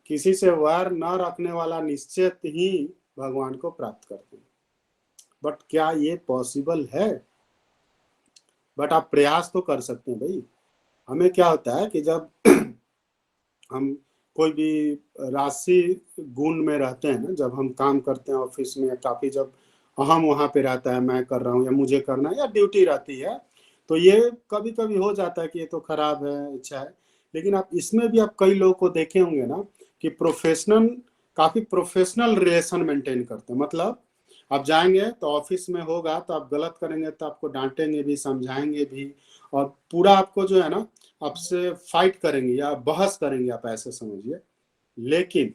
किसी से वैर न रखने वाला निश्चित ही भगवान को प्राप्त करते हैं। बट क्या ये पॉसिबल है? बट आप प्रयास तो कर सकते हैं भाई। हमें क्या होता है कि जब हम कोई भी राशि गुण में रहते हैं ना, जब हम काम करते हैं ऑफिस में, काफी जब अहम वहां पे रहता है, मैं कर रहा हूँ या मुझे करना है या ड्यूटी रहती है, तो ये कभी कभी हो जाता है कि ये तो खराब है, अच्छा है। लेकिन आप इसमें भी आप कई लोगों को देखे होंगे ना कि काफी प्रोफेशनल रिलेशन मेंटेन करते हैं। मतलब आप जाएंगे तो ऑफिस में होगा तो आप गलत करेंगे तो आपको डांटेंगे भी, समझाएंगे भी, और पूरा आपको जो है ना आपसे फाइट करेंगे या बहस करेंगे, आप ऐसे समझिए। लेकिन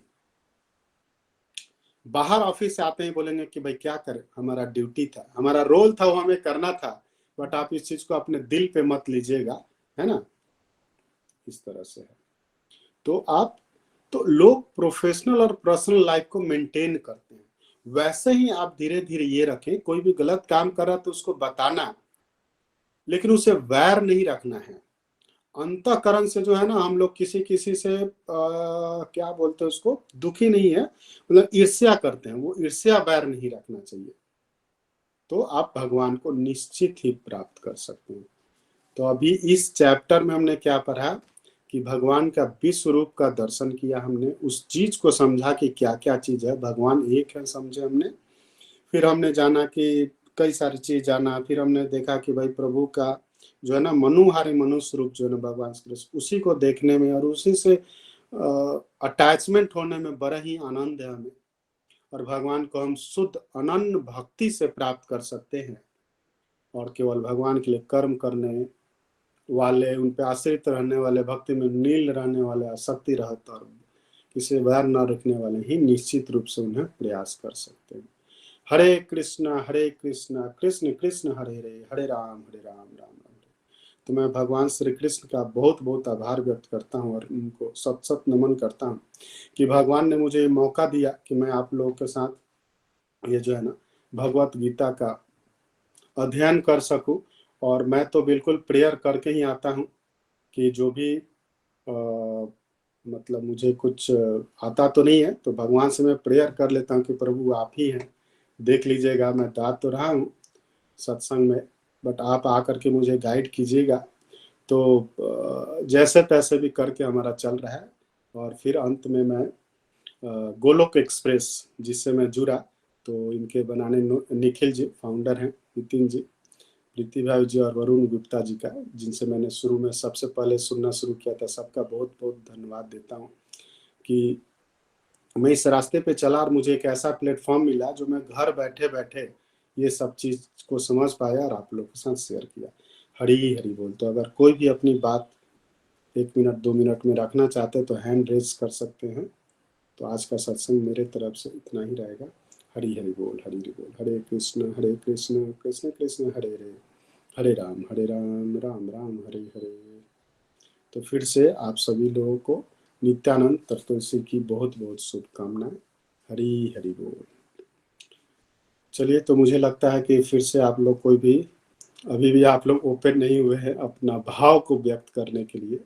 बाहर ऑफिस से आते ही बोलेंगे कि भाई क्या करें, हमारा ड्यूटी था, हमारा रोल था, वो हमें करना था, बट आप इस चीज को अपने दिल पे मत लीजिएगा, है ना। इस तरह से है। तो लोग प्रोफेशनल और पर्सनल लाइफ को मेंटेन करते हैं, वैसे ही आप धीरे धीरे ये रखें, कोई भी गलत काम कर रहा तो उसको बताना, लेकिन उसे वैर नहीं रखना है। अंतःकरण से जो है ना, हम लोग किसी किसी से क्या बोलते हैं उसको, दुखी नहीं है, मतलब ईर्ष्या करते हैं, वो ईर्ष्या वैर नहीं रखना चाहिए। तो आप भगवान को निश्चित ही प्राप्त कर सकते हैं। तो अभी इस चैप्टर में हमने क्या पढ़ा कि भगवान का विश्व रूप का दर्शन किया हमने, उस चीज को समझा कि क्या क्या चीज है, भगवान एक है समझे हमने। फिर हमने जाना कि कई सारी चीज जाना, फिर हमने देखा कि भाई प्रभु का जो है ना मनुहारी मनुष्य रूप जो है ना भगवान श्री कृष्ण, उसी को देखने में और उसी से अटैचमेंट होने में बड़ा ही आनंद है हमें, और भगवान को हम शुद्ध अनन्य भक्ति से प्राप्त कर सकते हैं। और केवल भगवान के लिए कर्म करने वाले, उन पे आश्रित रहने वाले, भक्ति में नील रहने वाले, आसक्ति रहत और किसी वैर न रखने वाले ही निश्चित रूप से उन्हें प्रयास कर सकते हैं। हरे कृष्णा कृष्ण कृष्ण हरे हरे, हरे राम राम राम हरे। तो मैं भगवान श्री कृष्ण का बहुत बहुत आभार व्यक्त करता हूँ और उनको सत सत नमन करता हूँ कि भगवान ने मुझे मौका दिया कि मैं आप लोगों के साथ ये जो है ना भगवत गीता का अध्ययन कर सकूं। और मैं तो बिल्कुल प्रेयर करके ही आता हूँ कि जो भी मतलब मुझे कुछ आता तो नहीं है, तो भगवान से मैं प्रेयर कर लेता हूँ कि प्रभु आप ही हैं, देख लीजिएगा मैं गा तो रहा हूँ सत्संग में, बट आप आकर के मुझे गाइड कीजिएगा। तो जैसे तैसे भी करके हमारा चल रहा है। और फिर अंत में मैं गोलोक एक्सप्रेस जिससे मैं जुड़ा, तो इनके बनाने निखिल जी फाउंडर हैं, नितिन जी, प्रीति भाई जी और वरुण गुप्ता जी का, जिनसे मैंने शुरू में सबसे पहले सुनना शुरू किया था, सबका बहुत बहुत धन्यवाद देता हूँ कि मैं इस रास्ते पे चला और मुझे एक ऐसा प्लेटफॉर्म मिला जो मैं घर बैठे बैठे ये सब चीज़ को समझ पाया और आप लोग के साथ शेयर किया। हरी हरी बोल। तो अगर कोई भी अपनी बात 1 मिनट 2 मिनट में रखना चाहते हैं तो हैंड रेज कर सकते हैं। तो आज का सत्संग मेरे तरफ से इतना ही रहेगा। हरी हरी बोल, हरी हरी बोल। हरे कृष्ण कृष्ण कृष्ण हरे हरे, हरे राम राम राम हरे हरे। तो फिर से आप सभी लोगों को नित्यानंद तत्वदर्शी की बहुत बहुत शुभकामनाएं। हरी हरि बोल। चलिए, तो मुझे लगता है कि फिर से आप लोग कोई भी अभी भी आप लोग ओपन नहीं हुए हैं अपना भाव को व्यक्त करने के लिए।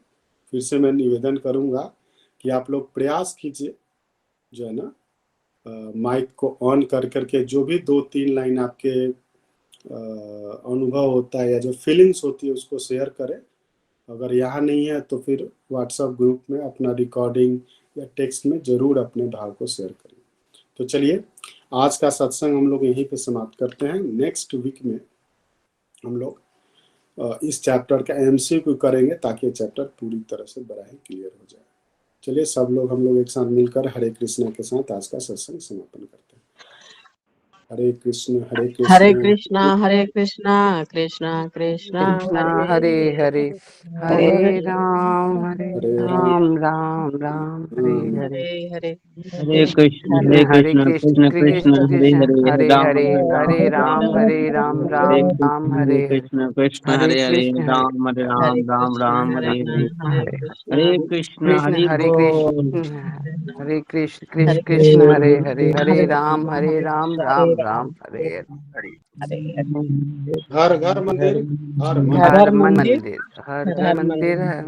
फिर से मैं निवेदन करूंगा कि आप लोग प्रयास कीजिए, जो है ना माइक को ऑन कर करके जो भी 2-3 लाइन आपके अनुभव होता है या जो फीलिंग्स होती है उसको शेयर करें। अगर यहाँ नहीं है तो फिर व्हाट्सएप ग्रुप में अपना रिकॉर्डिंग या टेक्स्ट में जरूर अपने भाव को शेयर करें। तो चलिए, आज का सत्संग हम लोग यहीं पे समाप्त करते हैं। नेक्स्ट वीक में हम लोग इस चैप्टर का एमसीक्यू करेंगे ताकि ये चैप्टर पूरी तरह से बड़ा ही क्लियर हो जाए। चलिए, सब लोग हम लोग एक साथ मिलकर हरे कृष्णा के साथ आज का सत्संग समापन करते हैं। हरे कृष्ण हरे कृष्ण कृष्णा कृष्णा कृष्णा हरे हरे, हरे राम हरे राम राम राम हरे राम। हरे, हरे हरे कृष्ण हरे कृष्ण कृष्ण कृष्ण हरे कृष्ण हरे, हरे राम हरे, हरे राम हरे राम राम हरे हरे, कृष्ण कृष्ण हरे हरे हरे, कृष्ण राम राम हरे हरे हरे। कृष्ण हरे हरे कृष्ण कृष्ण, हरि हरे बोल। कृष्ण, हरे कृष्ण कृष्ण कृष्ण हरे हरे, हरे राम राम राम हरे हरे। हर घर मंदिर, हर हर मंदिर। मन मंदिर, हर घर मंदिर है।